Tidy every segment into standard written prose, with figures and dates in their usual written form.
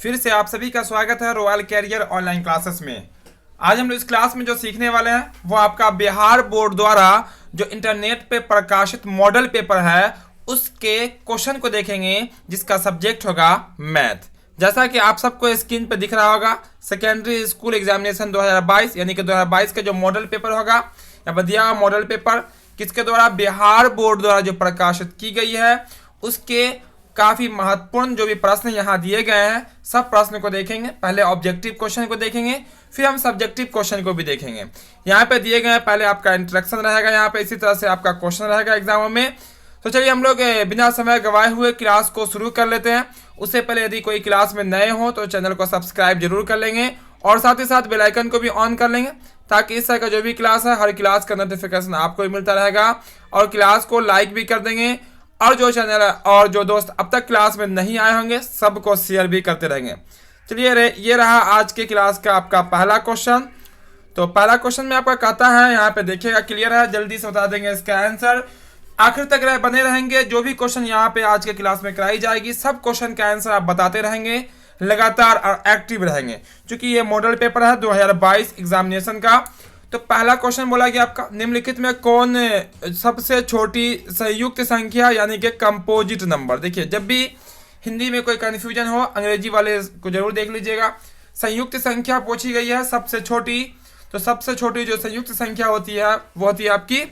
फिर से आप सभी का स्वागत है रॉयल कैरियर ऑनलाइन क्लासेस में। आज हम लोग इस क्लास में जो सीखने वाले हैं वो आपका बिहार बोर्ड द्वारा जो इंटरनेट पे प्रकाशित मॉडल पेपर है उसके क्वेश्चन को देखेंगे, जिसका सब्जेक्ट होगा मैथ। जैसा कि आप सबको स्क्रीन पे दिख रहा होगा, सेकेंडरी स्कूल एग्जामिनेशन 2022 यानी कि 2022 का जो मॉडल पेपर होगा, या दिया हुआ मॉडल पेपर किसके द्वारा, बिहार बोर्ड द्वारा जो प्रकाशित की गई है उसके काफी महत्वपूर्ण जो भी प्रश्न यहाँ दिए गए हैं सब प्रश्न को देखेंगे। पहले ऑब्जेक्टिव क्वेश्चन को देखेंगे, फिर हम सब्जेक्टिव क्वेश्चन को भी देखेंगे। यहाँ पे दिए गए पहले आपका इंट्रोडक्शन रहेगा, यहाँ पे इसी तरह से आपका क्वेश्चन रहेगा एग्जामों में। तो चलिए हम लोग बिना समय गवाए हुए क्लास को शुरू कर लेते हैं। उससे पहले यदि कोई क्लास में नए हो तो चैनल को सब्सक्राइब जरूर कर लेंगे और साथ ही साथ बेल आइकन को भी ऑन कर लेंगे, ताकि इस तरह का जो भी क्लास है हर क्लास का नोटिफिकेशन आपको भी मिलता रहेगा। और क्लास को लाइक भी कर देंगे, और जो चैनल और जो दोस्त अब तक क्लास में नहीं आए होंगे सबको शेयर भी करते रहेंगे। चलिए ये रहा आज के क्लास का आपका पहला क्वेश्चन। तो पहला क्वेश्चन में आपका कहता है, यहाँ पे देखिएगा क्लियर है, जल्दी से बता देंगे इसका आंसर। आखिर तक बने रहेंगे, जो भी क्वेश्चन यहाँ पे आज के क्लास में कराई जाएगी सब क्वेश्चन का आंसर आप बताते रहेंगे लगातार और एक्टिव रहेंगे, क्योंकि ये मॉडल पेपर है 2022 एग्जामिनेशन का। तो पहला क्वेश्चन बोला गया आपका, निम्नलिखित में कौन सबसे छोटी संयुक्त संख्या यानी कि कंपोजिट नंबर। देखिए जब भी हिंदी में कोई कंफ्यूजन हो अंग्रेजी वाले को जरूर देख लीजिएगा। संयुक्त संख्या पूछी गई है सबसे छोटी, तो सबसे छोटी जो संयुक्त संख्या होती है वो होती है आपकी,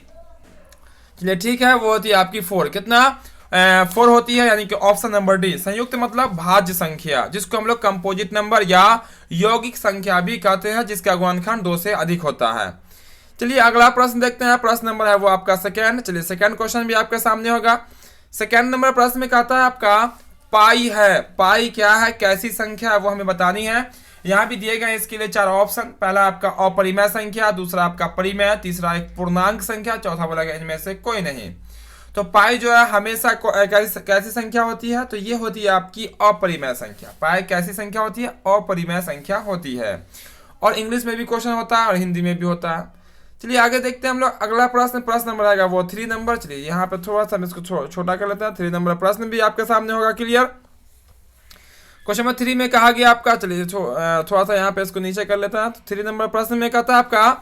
चलिए ठीक है, वो होती है आपकी 4। कितना 4 होती है, यानी कि ऑप्शन नंबर डी। संयुक्त मतलब भाज्य संख्या, जिसको हम लोग कंपोजिट नंबर या यौगिक संख्या भी कहते हैं, जिसका गुणनखंड 2 से अधिक होता है। चलिए अगला प्रश्न देखते हैं। प्रश्न नंबर है वो आपका सेकेंड। चलिए सेकेंड क्वेश्चन भी आपके सामने होगा। सेकेंड नंबर प्रश्न में कहता है आपका पाई है। पाई क्या है, कैसी संख्या है, वो हमें बतानी है। यहाँ भी दिए गए इसके लिए 4 ऑप्शन। पहला आपका अपरिमेय संख्या, दूसरा आपका परिमेय, तीसरा एक पूर्णांक संख्या, चौथा बोला गया इनमें से कोई नहीं। तो पाई जो है हमेशा कैसी संख्या होती है, तो ये होती है आपकी अपरिमेय संख्या। पाई कैसी संख्या होती है, अपरिमेय संख्या होती है। और इंग्लिश में भी क्वेश्चन होता है और हिंदी में भी होता है। चलिए आगे देखते हैं हम लोग अगला प्रश्न। प्रश्न नंबर आएगा वो 3 नंबर। चलिए यहाँ पे थोड़ा सा हम इसको छोटा कर लेते हैं। 3 नंबर प्रश्न भी आपके सामने होगा क्लियर। क्वेश्चन नंबर 3 में कहा गया आपका, चलिए थोड़ा सा यहाँ पे इसको नीचे कर लेते हैं। तो 3 नंबर प्रश्न में कहता है आपका,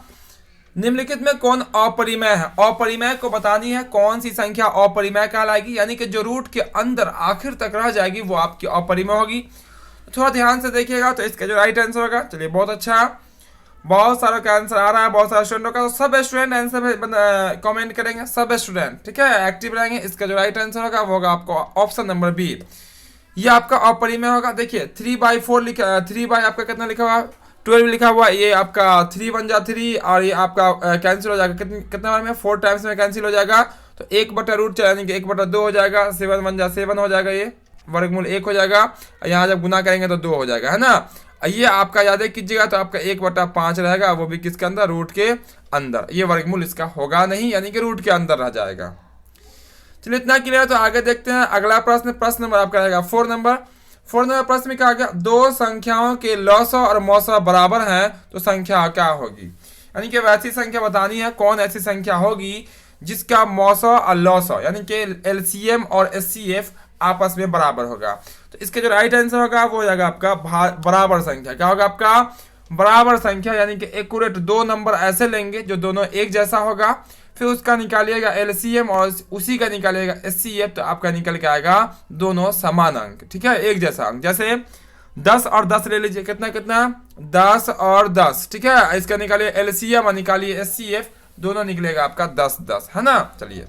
निम्नलिखित में कौन अपरिमेय है। अपरिमेय को बतानी है, कौन सी संख्या अपरिमेय कहलाएगी, यानी कि जो रूट के अंदर आखिर तक रह जाएगी वो आपकी अपरिमेय होगी। थोड़ा ध्यान से देखिएगा तो इसका जो राइट आंसर होगा, चलिए बहुत अच्छा, बहुत सारा का आंसर आ रहा है, बहुत सारे स्टूडेंटों का। तो सब स्टूडेंट आंसर कमेंट करेंगे, सब स्टूडेंट ठीक है एक्टिव रहेंगे। इसका जो राइट आंसर होगा वो होगा आपको ऑप्शन नंबर बी, ये आपका अपरिमेय होगा। देखिए 3/4 लिखा, 3 बाई आपका कितना लिखा हुआ, 12 लिखा हुआ, ये आपका 3 1 जा 3 और ये आपका कैंसिल हो जाएगा। कितना बार में 4 टाइम्स में कैंसिल हो जाएगा, तो 1/√4 यानी कि 1/2 हो जाएगा। 7 1 जा 7 हो जाएगा, ये वर्गमूल 1 हो जाएगा। यहाँ जब गुना करेंगे तो 2 हो जाएगा, है ना। ये आपका याद कीजिएगा, तो आपका 1/5 रहेगा, वो भी किसके अंदर, रूट के अंदर। ये वर्गमूल इसका होगा नहीं, यानी कि रूट के अंदर रह जाएगा। चलिए इतना क्लियर। तो आगे देखते हैं अगला प्रश्न। प्रश्न नंबर आपका रहेगा 4 नंबर। 4 नंबर प्रश्न में कहा गया, दो संख्याओं के लॉसव और मौसव बराबर हैं तो संख्या क्या होगी। यानी कि वैसी संख्या बतानी है, कौन ऐसी संख्या होगी जिसका मौसव और लॉसव यानी कि एलसीएम और एचसीएफ आपस में बराबर होगा। तो इसका जो राइट आंसर होगा वो हो जाएगा आपका बराबर संख्या। क्या होगा आपका, बराबर संख्या, यानी कि एक्यूरेट 2 नंबर ऐसे लेंगे जो दोनों एक जैसा होगा, फिर उसका निकालिएगा एलसीएम और उसी का निकालिएगा एचसीएफ, तो आपका निकल के आएगा दोनों समान अंक, ठीक है, एक जैसा अंक। जैसे 10 और 10 ले लीजिए, कितना कितना 10 और 10, ठीक है। इसका निकालिए एलसीएम और निकालिए एचसीएफ, दोनों निकलेगा आपका 10 10, है ना। चलिए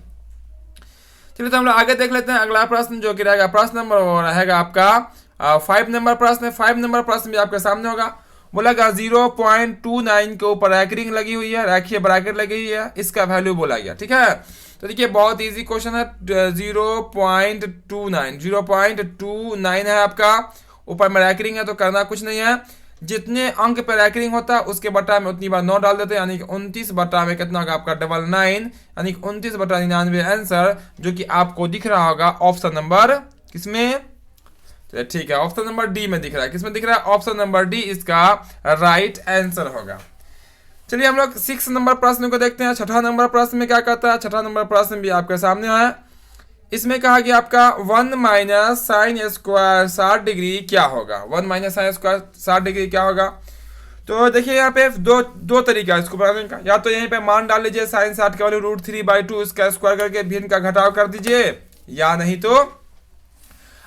तो हम लोग आगे देख लेते हैं अगला प्रश्न, जो कि रहेगा प्रश्न नंबर रहेगा आपका 5 नंबर प्रश्न। 5 नंबर प्रश्न भी आपके सामने होगा। बोला गया 0.29 के ऊपर रैकरिंग लगी हुई है, रैखिए ब्रैकेट लगी हुई है, इसका वैल्यू बोला गया, ठीक है। तो देखिए बहुत इजी क्वेश्चन है। 0.29 है आपका, ऊपर में रैकरिंग है, तो करना कुछ नहीं है। जितने अंक पे रैकरिंग होता है उसके बटा में उतनी बार 9 डाल देते हैं, यानी कि 29 बटा में कितना होगा आपका 99, यानी कि 29/99 आंसर, जो कि आपको दिख रहा होगा ऑप्शन नंबर किसमें, ठीक है ऑप्शन नंबर डी में दिख रहा है। किसमें दिख रहा है, ऑप्शन नंबर डी इसका राइट आंसर होगा। चलिए हम लोग 6 नंबर प्रश्न को देखते हैं। 6ठा नंबर प्रश्न में क्या कहता है। 6ठा नंबर प्रश्न भी आपके सामने है। इसमें कहा गया आपका 1 माइनस साइन स्क्वायर 60 डिग्री क्या होगा। 1 माइनस साइन स्क्वायर 60 डिग्री क्या होगा। तो देखिए यहाँ पे दो दो तरीका है इसको बनाने का। या तो यहीं पे मान डाल लीजिए साइन 60 का वैल्यू √3/2 इसका स्क्वायर करके भी इनका घटाव कर दीजिए, या नहीं तो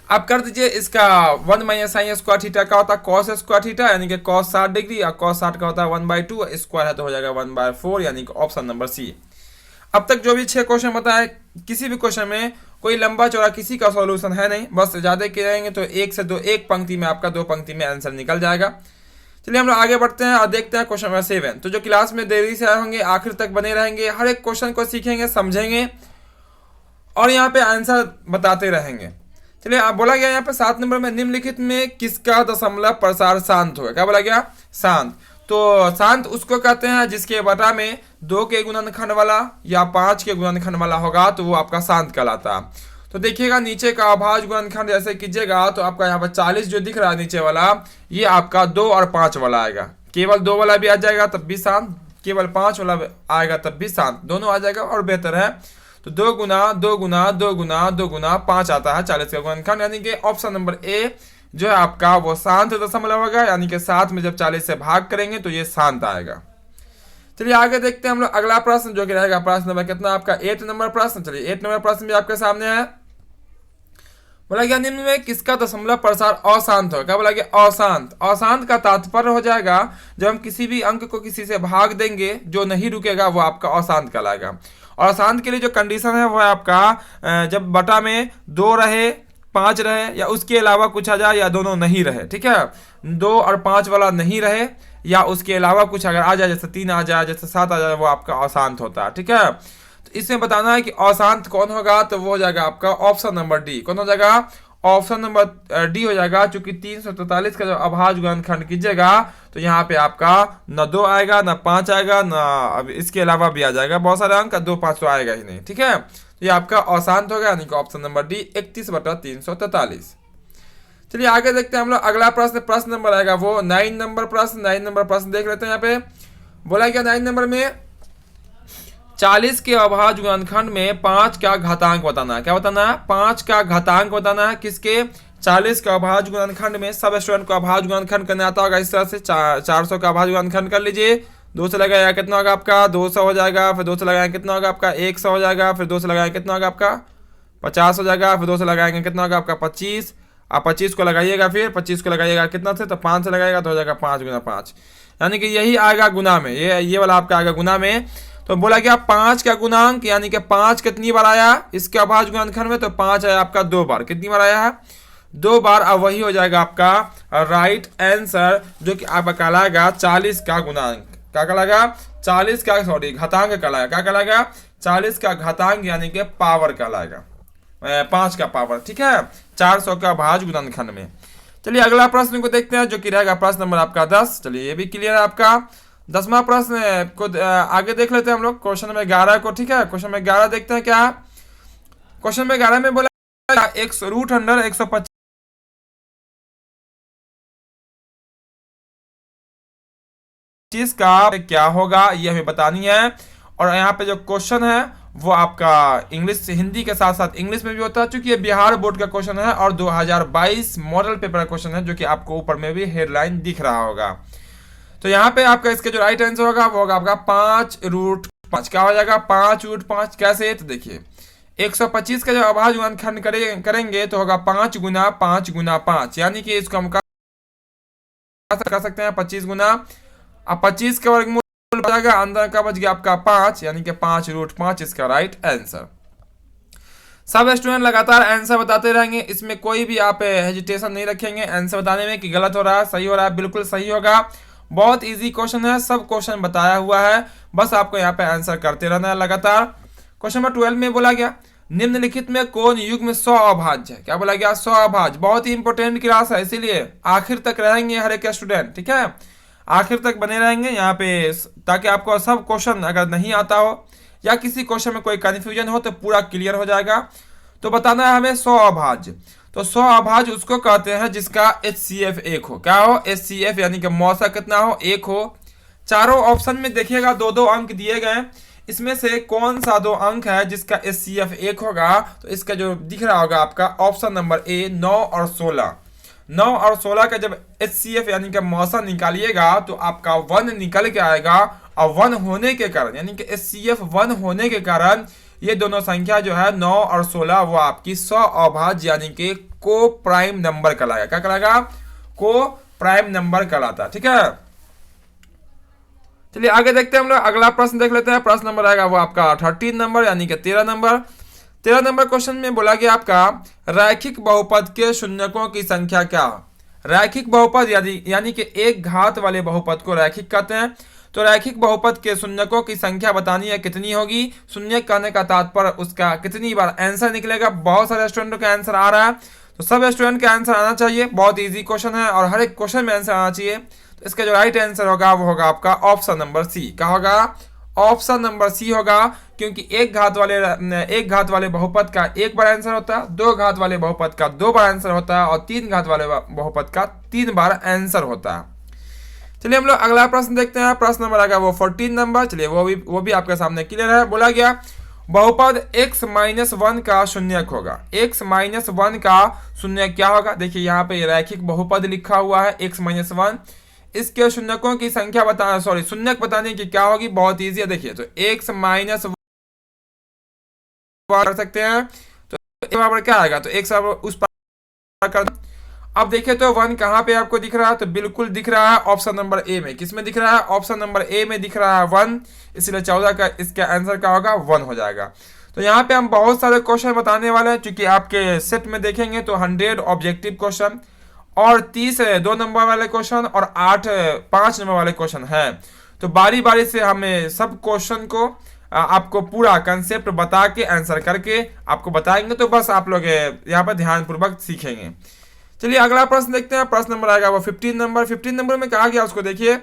आप कर दीजिए इसका 1 माइनस साइन स्क्वायर थीटा का होता है कॉस स्क्वायर थीटा, यानी कि कॉस 60 डिग्री, और कॉस 60 का होता है 1/2 स्क्वायर है तो हो जाएगा 1/4, यानी कि ऑप्शन नंबर सी। अब तक जो भी 6 क्वेश्चन बताए, किसी भी क्वेश्चन में कोई लंबा चौड़ा किसी का सॉल्यूशन है नहीं, बस ज्यादा के रहेंगे तो एक से दो, एक पंक्ति में आपका 2 पंक्ति में आंसर निकल जाएगा। चलिए हम लोग आगे बढ़ते हैं और देखते हैं क्वेश्चन नंबर 7। तो जो क्लास में देरी से आए होंगे आखिर तक बने रहेंगे, हर एक क्वेश्चन को सीखेंगे, समझेंगे और यहाँ पे आंसर बताते रहेंगे। चलिए आप बोला गया यहाँ पे 7 नंबर में निम्नलिखित में किसका दशमलव प्रसार शांत होगा। क्या बोला गया, शांत। तो शांत उसको कहते हैं जिसके बटा में 2 के गुणनखंड वाला या 5 के गुणनखंड वाला होगा तो वो आपका शांत कहलाता है। तो देखिएगा नीचे का अभाज्य गुणनखंड ऐसे कीजिएगा तो आपका यहाँ पर 40 जो दिख रहा है नीचे वाला, ये आपका 2 और 5 वाला आएगा। केवल 2 वाला भी आ जाएगा तब भी शांत, केवल 5 वाला आएगा तब भी शांत, दोनों आ जाएगा और बेहतर है। तो 2 गुना 2 गुना 2 गुना 2 गुना 5 आता है 40 का गुणनखंड, यानी कि ऑप्शन नंबर ए जो है आपका वो शांत दशमलव होगा, यानी कि 7 में जब 40 से भाग करेंगे तो ये शांत आएगा। चलिए आगे देखते हैं हम लोग अगला प्रश्न जो कि रहेगा प्रश्न नंबर कितना आपका 8 नंबर प्रश्न। चलिए 8 नंबर प्रश्न भी आपके सामने है। बोला गया निम्न में किसका दशमलव प्रसार अशांत होगा। क्या बोला गया, अशांत। अशांत का तात्पर्य हो जाएगा जब हम किसी भी अंक को किसी से भाग देंगे जो नहीं रुकेगा वो आपका अशांत कहलाएगा। और अशांत के लिए जो कंडीशन है वो है आपका जब बटा में 2 रहे, 5 रहे या उसके अलावा कुछ आ जाए या दोनों नहीं रहे। ठीक है, 2 और 5 वाला नहीं रहे या उसके अलावा कुछ अगर आ जाए, जैसे 3 आ जाए, जैसे 7 आ जाए, वो आपका अशांत होता है। ठीक है, तो इसमें बताना है कि अशांत कौन होगा, तो वो हो जाएगा आपका ऑप्शन नंबर डी। कौन हो जाएगा, ऑप्शन नंबर डी हो जाएगा। चूंकि 343 का जब अभाज्य गुणनखंड कीजिएगा तो यहाँ पे आपका न 2 आएगा न 5 आएगा न अब इसके अलावा भी आ जाएगा बहुत सारे अंक, 2 5 तो आएगा ही नहीं। ठीक है, तो ये आपका अशांत होगा, यानी कि ऑप्शन नंबर डी 31/343। चलिए आगे देखते हैं हम लोग अगला प्रश्न। प्रश्न नंबर आएगा वो 9 नंबर प्रश्न। 9 नंबर प्रश्न देख लेते हैं। यहाँ पे बोला गया 9 नंबर में 40 के अभाज्य गुणनखंड में 5 का घातांक बताना है। क्या बताना है, 5 का घातांक बताना है। किसके, 40 का अभाज्य गुणनखंड में। सब स्टूडेंट को अभाज्य गुणनखंड करना आता होगा इस तरह से। 400 का अभाज्य गुणनखंड कर लीजिए, 2 से लगाया कितना होगा आपका 200 हो जाएगा, फिर 2 से लगाया कितना होगा आपका 100 हो जाएगा, फिर 2 से लगाया कितना होगा आपका 50 हो जाएगा, फिर 2 से लगाएंगे कितना होगा आपका 25। आप 25 को लगाइएगा, फिर 25 को लगाइएगा कितना से, तो 5 से लगाएगा तो हो जाएगा 5 गुना 5, यानी कि यही आएगा गुना में। ये वाला आपका आएगा गुना में। तो बोला गया 5 का गुणांक, यानी कि 5 कितनी बार आया इसके अभाज्य गुणनखंड में, तो 5 आया आपका 2 बार। कितनी बार आया है, 2 बार। अब वही हो जाएगा आपका राइट आंसर, जो कि आपका कहलाएगा 40 का गुणांक। क्या कहलाएगा, 40 का घातांक कहलाएगा। क्या कहलाएगा, 40 का घातांक, यानी कि पावर कहलाएगा, 5 का पावर। ठीक है, 400 का अभाज्य गुणनखंड में। चलिए अगला प्रश्न को देखते हैं जो कि रहेगा प्रश्न नंबर आपका 10। चलिए ये भी क्लियर है आपका। 10वां प्रश्न को आगे देख लेते हैं हम लोग क्वेश्चन नंबर 11 को। ठीक है, क्वेश्चन नंबर 11 देखते हैं क्या। क्वेश्चन नंबर 11 में बोला √125 का क्या होगा, ये हमें बतानी है। और यहाँ पे जो क्वेश्चन है वो आपका इंग्लिश हिंदी के साथ साथ इंग्लिश में भी होता है, क्योंकि ये बिहार बोर्ड का क्वेश्चन है और 2022 मॉडल पेपर का क्वेश्चन है, जो कि आपको ऊपर में भी हेडलाइन दिख रहा होगा। तो यहाँ पे आपका इसके जो राइट आंसर होगा वो होगा आपका 5√5। क्या हो जाएगा, 5√5। कैसे, तो देखिए 125 का जो अभाज्य गुणनखंड करेंगे तो होगा 5 गुना 5 गुना 5, यानी कि इसको हम कर सकते हैं 25 गुना। अब 25 का वर्गमूल हो जाएगा, अंदर का बच गया आपका 5, यानी कि 5√5 इसका राइट आंसर। सब स्टूडेंट लगातार आंसर बताते रहेंगे, इसमें कोई भी आप हेजिटेशन नहीं रखेंगे आंसर बताने में कि गलत हो रहा है सही हो रहा है, बिल्कुल सही होगा। बहुत इजी क्वेश्चन है, सब क्वेश्चन बताया हुआ है, बस आपको यहाँ पे आंसर करते रहना है लगातार। क्वेश्चन नंबर 12 में बोला गया निम्नलिखित में कौन युग्म 100 अभाज्य है। क्या बोला गया, 100 अभाज्य। बहुत ही इंपॉर्टेंट क्लास है, इसीलिए आखिर तक रहेंगे हर एक स्टूडेंट। ठीक है, आखिर तक बने रहेंगे यहाँ पे, ताकि आपको सब क्वेश्चन अगर नहीं आता हो या किसी क्वेश्चन में कोई कंफ्यूजन हो तो पूरा क्लियर हो जाएगा। तो बताना है हमें 100 अभाज्य। तो 100 अभाज्य उसको कहते हैं जिसका HCF 1 हो। क्या हो, HCF यानी कि मौसा कितना हो, 1 हो। चारों ऑप्शन में देखिएगा 2-2 अंक दिए गए, इसमें से कौन सा दो अंक है जिसका HCF 1 होगा? तो इसका जो दिख रहा होगा आपका ऑप्शन नंबर ए 9 और 16। 9 और 16 का जब HCF यानी कि मौसा निकालिएगा तो आपका 1 निकल के आएगा, और 1 होने के कारण यानी कि HCF 1 होने के कारण ये दोनों संख्या जो है 9 और 16 वो आपकी सअभाज्य यानी कि को प्राइम नंबर कहलाएगा। क्या कहलाएगा? को प्राइम नंबर कहलाता है। ठीक है, चलिए आगे देखते हैं हम लोग। अगला प्रश्न देख लेते हैं। प्रश्न नंबर आएगा वो आपका 13 नंबर यानी कि 13 नंबर। 13 नंबर क्वेश्चन में बोला गया आपका रैखिक बहुपद के शून्यकों की संख्या क्या? रैखिक बहुपद यानी कि एक घात वाले बहुपद को रैखिक कहते हैं। तो रैखिक बहुपद के शून्यकों की संख्या बतानी है, कितनी होगी? शून्य कहने का तात्पर्य उसका कितनी बार आंसर निकलेगा। बहुत सारे स्टूडेंटों का आंसर आ रहा है, तो सब स्टूडेंट का आंसर आना चाहिए। बहुत इजी क्वेश्चन है और हर एक क्वेश्चन में आंसर आना चाहिए। तो इसका जो राइट आंसर होगा वो होगा आपका ऑप्शन नंबर सी। क्या होगा? ऑप्शन नंबर सी होगा, क्योंकि एक घात वाले बहुपद का एक बार आंसर होता है, दो घात वाले बहुपद का 2 बार आंसर होता है, और 3 घात वाले बहुपद का 3 बार आंसर होता है। चलिए हम लोग अगला प्रश्न देखते हैं। प्रश्न नंबर आएगा वो 14 नंबर। चलिए वो भी आपके सामने क्लियर है। बोला गया बहुपद x-1 का शून्यक होगा। x-1 का शून्यक क्या होगा? देखिए यहाँ पे रैखिक बहुपद लिखा हुआ है x-1। इसके शून्यकों की संख्या शून्यक बताने की क्या होगी? बहुत इजी है। देखिए तो x-1 कर सकते हैं, तो बराबर क्या आएगा? तो x उस पर कर। अब देखिए तो 1 कहाँ पे आपको दिख रहा है? तो बिल्कुल दिख रहा है ऑप्शन नंबर ए में। किसमें दिख रहा है? ऑप्शन नंबर ए में दिख रहा है 1, इसलिए 14 का इसका आंसर क्या होगा? 1 हो जाएगा। तो यहाँ पे हम बहुत सारे क्वेश्चन बताने वाले हैं, क्योंकि आपके सेट में देखेंगे तो 100 ऑब्जेक्टिव क्वेश्चन और 30 2 नंबर वाले क्वेश्चन और 8 5 नंबर वाले क्वेश्चन है। तो बारी बारी से हमें सब क्वेश्चन को आपको पूरा कंसेप्ट बता के आंसर करके आपको बताएंगे, तो बस आप लोग यहाँ पर ध्यानपूर्वक सीखेंगे। चलिए अगला प्रश्न देखते हैं। प्रश्न नंबर आएगा वो 15 नंबर। 15 नंबर में कहा गया, उसको देखिए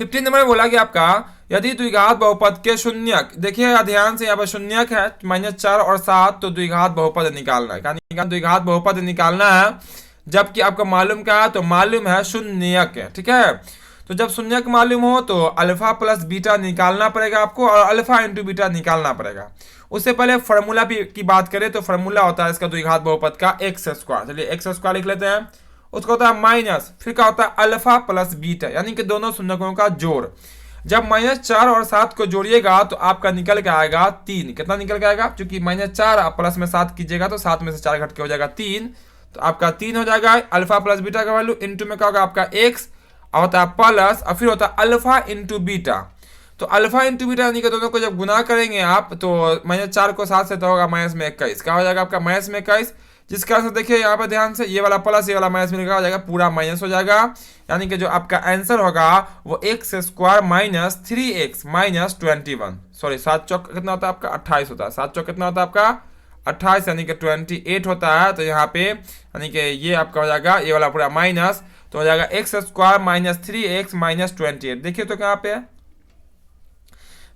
15 नंबर में बोला गया आपका यदि द्विघात बहुपद के शून्यक, देखिए ध्यान से, यहाँ पर शून्यक है -4 और 7, तो द्विघात बहुपद निकालना है। द्विघात बहुपद निकालना है, जबकि आपको मालूम क्या है? तो मालूम है शून्यक है। ठीक है, तो जब शून्यक मालूम हो तो अल्फा प्लस बीटा निकालना पड़ेगा आपको, और अल्फा इंटू बीटा निकालना पड़ेगा। उससे पहले फार्मूला की बात करें तो फार्मूला होता है इसका द्विघात बहुपद का x²। चलिए x² लिख लेते हैं। उसका होता है माइनस, फिर क्या होता है? अल्फा प्लस बीटा, यानी कि दोनों शून्यकों का जोड़। जब -4 और 7 को जोड़िएगा तो आपका निकल के आएगा 3। कितना निकल के आएगा? क्योंकि -4 आप प्लस में 7 कीजिएगा तो 7 में से 4 घट के हो जाएगा 3, तो आपका 3 हो जाएगा। अल्फा प्लस बीटा का वैल्यू इंटू में क्या होगा? आपका x, और होता है प्लस, और फिर होता है अल्फा इंटू बीटा। तो अल्फा इंटू बीटा यानी कि दोनों को जब गुना करेंगे आप, तो -4 को 7 से तो होगा -21। क्या हो जाएगा आपका? -21, जिसका आंसर देखिए यहाँ पे ध्यान से, ये वाला प्लस ये वाला माइनस मिलकर हो जाएगा, पूरा माइनस हो जाएगा। यानी कि जो आपका आंसर होगा वो x² - 3x - 21, सॉरी 7 चौक कितना होता है आपका? 28 होता है। 7 चौक कितना होता है आपका? 28, यानी कि 28 होता है। तो यहाँ पे यानी कि ये आपका हो जाएगा, ये वाला पूरा माइनस, तो हो जाएगा x² - 3x - 28। देखिए तो कहाँ पे है?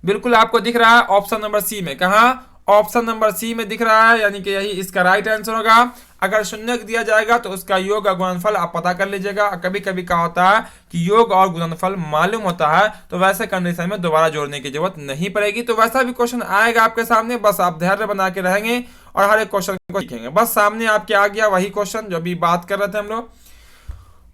बिल्कुल आपको दिख रहा है ऑप्शन नंबर सी में। कहाँ? ऑप्शन नंबर सी में दिख रहा है, यानी कि यही इसका राइट आंसर होगा। अगर शून्यक दिया जाएगा तो उसका योग और गुणनफल आप पता कर लीजिएगा। कभी कभी क्या होता है कि योग और गुणनफल मालूम होता है, तो वैसे कंडीशन में दोबारा जोड़ने की जरूरत नहीं पड़ेगी। तो वैसा भी क्वेश्चन आएगा आपके सामने, बस आप धैर्य बना के रहेंगे और हर एक क्वेश्चन को सीखेंगे। बस सामने आपके आ गया वही क्वेश्चन जो अभी बात कर रहे थे हम लोग।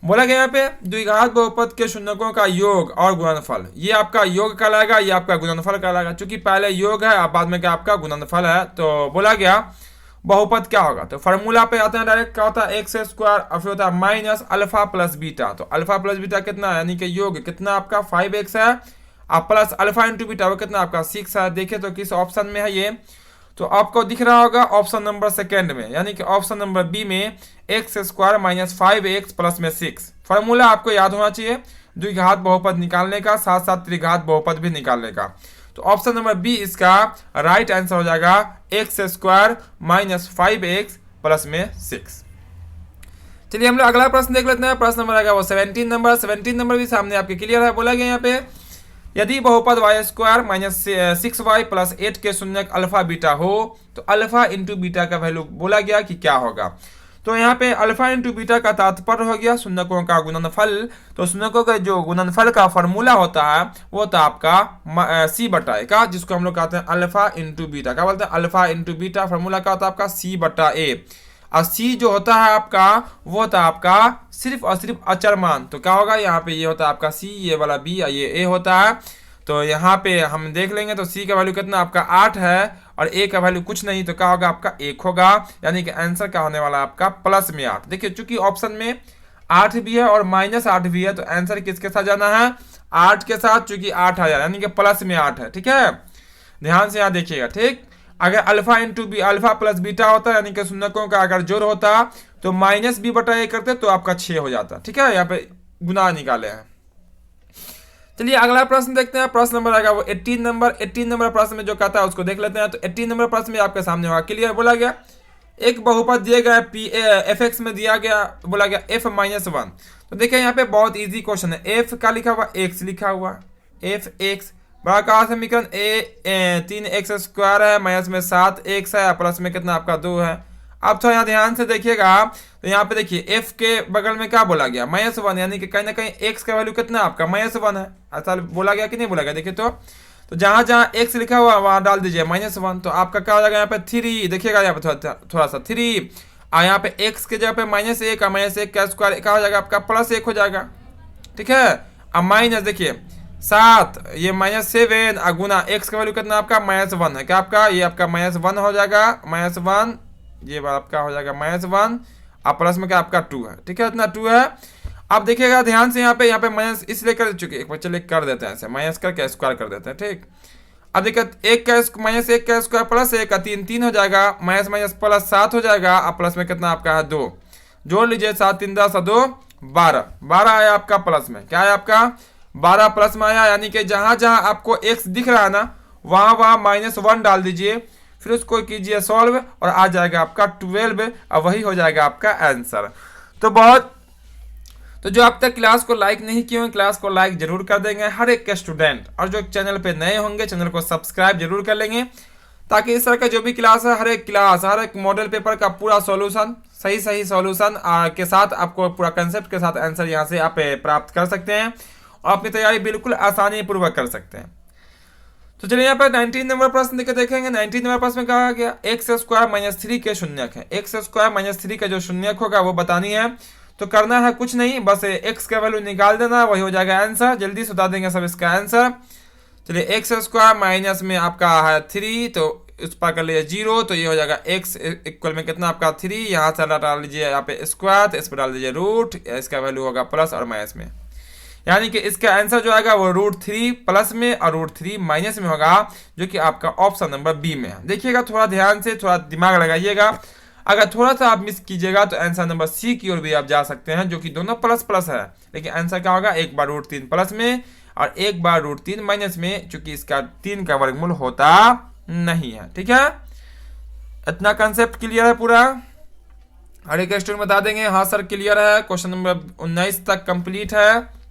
बोला गया यहाँ पे द्विघात बहुपद के शून्यकों का योग और गुणनफल, ये आपका योग कहलाएगा, ये आपका गुणनफल कहलाएगा। चूंकि पहले योग है, अब बाद में क्या आपका गुणनफल है। तो बोला गया बहुपद क्या होगा, तो फार्मूला पे आते हैं डायरेक्ट। क्या होता है? x² और फिर होता है माइनस अल्फा प्लस बीटा। तो अल्फा प्लस बीटा कितना है? यानी कि योग कितना आपका 5x है, और प्लस अल्फा इंटू बीटा वो कितना आपका 6 है। देखे तो किस ऑप्शन में है ये? तो आपको दिख रहा होगा ऑप्शन नंबर सेकंड में, यानी कि ऑप्शन नंबर बी में x² - 5x प्लस में 6। फार्मूला आपको याद होना चाहिए द्विघात बहुपद निकालने का, साथ साथ त्रिघात बहुपद भी निकालने का। तो ऑप्शन नंबर बी इसका राइट आंसर हो जाएगा x² - 5x प्लस में 6। चलिए हम लोग अगला प्रश्न देख लेते हैं। प्रश्न नंबर आएगा वो 17 नंबर। 17 नंबर भी सामने आपके क्लियर है। बोला गया यहाँ पे यदि बहुपद y² - 6y + 8 के शून्यक अल्फा बीटा हो, तो अल्फा इंटू बीटा का वैल्यू बोला गया कि क्या होगा। तो यहाँ पे अल्फा इंटू बीटा का तात्पर्य हो गया शून्यकों का गुणनफल। तो शून्यकों का जो गुणनफल का फॉर्मूला होता है वो होता है आपका सी बटा ए का, जिसको हम लोग कहते हैं अल्फा इंटू बीटा। क्या बोलते हैं? Alpha into beta. फॉर्मूला क्या होता है आपका? सी बटा ए। और सी जो होता है आपका वो होता है आपका सिर्फ और सिर्फ अचर मान। तो क्या होगा यहाँ पे? ये होता है आपका सी, ये वाला बी और ये ए होता है। तो यहाँ पे हम देख लेंगे तो सी का वैल्यू कितना आपका 8 है और ए का वैल्यू कुछ नहीं, तो क्या होगा आपका 1 होगा। यानी कि आंसर क्या होने वाला आपका प्लस में 8। देखिए चूंकि ऑप्शन में 8 भी है और -8 भी है, तो आंसर किसके साथ जाना है? 8 के साथ, चूंकि 8 आया यानी कि प्लस में 8 है। ठीक है, ध्यान से यहाँ देखिएगा। ठीक, अगर alpha into B alpha plus beta होता यानी कि शून्यकों का अगर जोड़ होता तो -b बटा ए करते तो आपका 6 हो जाता। ठीक है, यहाँ पे गुना निकाले हैं। चलिए अगला प्रश्न देखते हैं। प्रश्न नंबर आएगा वो 18 नंबर प्रश्न में जो कहता है उसको देख लेते हैं। तो 18 नंबर प्रश्न में आपके सामने होगा क्लियर। बोला गया एक बहुपद दिए गया एफ एक्स में दिया गया, बोला गया f-1। तो देखिए यहाँ पे बहुत इजी क्वेश्चन है। एफ का लिखा हुआ एक्स लिखा हुआ, एफ एक्स बड़ा का समीकरण 3x स्क्वायर है, माइनस में 7x है, प्लस में कितना आपका 2 है। अब थोड़ा यहाँ ध्यान से देखिएगा तो यहाँ पे देखिए f के बगल में क्या बोला गया? -1, यानी कि कहीं ना कहीं x का वैल्यू कितना आपका -1 है। ऐसा बोला गया कि नहीं बोला गया? देखिए तो जहां जहां x लिखा हुआ वहां डाल दीजिए -1। तो आपका क्या हो जाएगा यहाँ पे 3। देखिएगा यहाँ पे थोड़ा सा 3 और यहाँ पे x के जगह पे -1 और -1 का स्क्वायर क्या हो जाएगा आपका +1 हो जाएगा। ठीक है, अब माइनस देखिए 7 ये -7 और गुना x का वैल्यू कितना आपका -1 है। क्या आपका? ये आपका -1 हो जाएगा, -1 ये बार आपका हो जाएगा -1 और प्लस में क्या आपका 2 है। ठीक है, इतना 2 है। अब देखिएगा ध्यान से यहाँ पे माइनस इसलिए कर चुके, एक बार चलिए कर देते हैं ऐसे, माइनस करके स्क्वायर कर देते हैं। ठीक, अब देखिए -1 का स्क्वायर +1 3 हो जाएगा, माइनस प्लस 7 हो जाएगा और प्लस में कितना आपका है 2। जोड़ लीजिए 7 3 10 2 12 आया आपका प्लस में। क्या है आपका? 12 प्लस में आया, यानी कि जहां जहां आपको x दिख रहा है ना वहां वहां -1 डाल दीजिए, फिर उसको कीजिए सॉल्व और आ जाएगा आपका 12 और वही हो जाएगा आपका आंसर। तो जो अब तक क्लास को लाइक नहीं किए होंगे क्लास को लाइक जरूर कर देंगे हर एक के स्टूडेंट, और जो चैनल पे नए होंगे चैनल को सब्सक्राइब जरूर कर लेंगे, ताकि इस तरह का जो भी क्लास है हर एक मॉडल पेपर का पूरा सॉल्यूशन सही सॉल्यूशन के साथ आपको पूरा कंसेप्ट के साथ आंसर यहाँ से आप प्राप्त कर सकते हैं और अपनी तैयारी बिल्कुल आसानी पूर्वक कर सकते हैं। तो चलिए यहाँ पर 19 नंबर प्रश्न देखेंगे। 19 नंबर प्रश्न में कहा गया x² - 3 के शून्यक है। x² - 3 का जो शून्यक होगा वो बतानी है। तो करना है कुछ नहीं, बस x का वैल्यू निकाल देना, वही हो जाएगा आंसर। जल्दी से बता देंगे सब इसका आंसर। चलिए x² माइनस में आपका है 3, तो उस पर कर लीजिए 0, तो ये हो जाएगा x इक्वल में कितना आपका 3। यहाँ से डाल लीजिए यहाँ पे स्क्वायर, तो इस पर डाल दीजिए रूट, इसका वैल्यू होगा प्लस और माइनस में, यानी कि इसका आंसर जो आएगा वो √3 प्लस में और √3 माइनस में होगा, जो कि आपका ऑप्शन नंबर बी में है। देखिएगा थोड़ा ध्यान से, थोड़ा दिमाग लगाइएगा। अगर थोड़ा सा आप मिस कीजिएगा तो आंसर नंबर सी की ओर भी आप जा सकते हैं, जो कि दोनों प्लस प्लस है, लेकिन आंसर क्या होगा? एक बार √3 प्लस में और एक बार √3 माइनस में, चूंकि इसका 3 का वर्गमूल होता नहीं है। ठीक है, इतना कंसेप्ट क्लियर है पूरा? हर एक स्टूडेंट बता देंगे हाँ सर क्लियर है। क्वेश्चन नंबर 19 तक कंप्लीट है।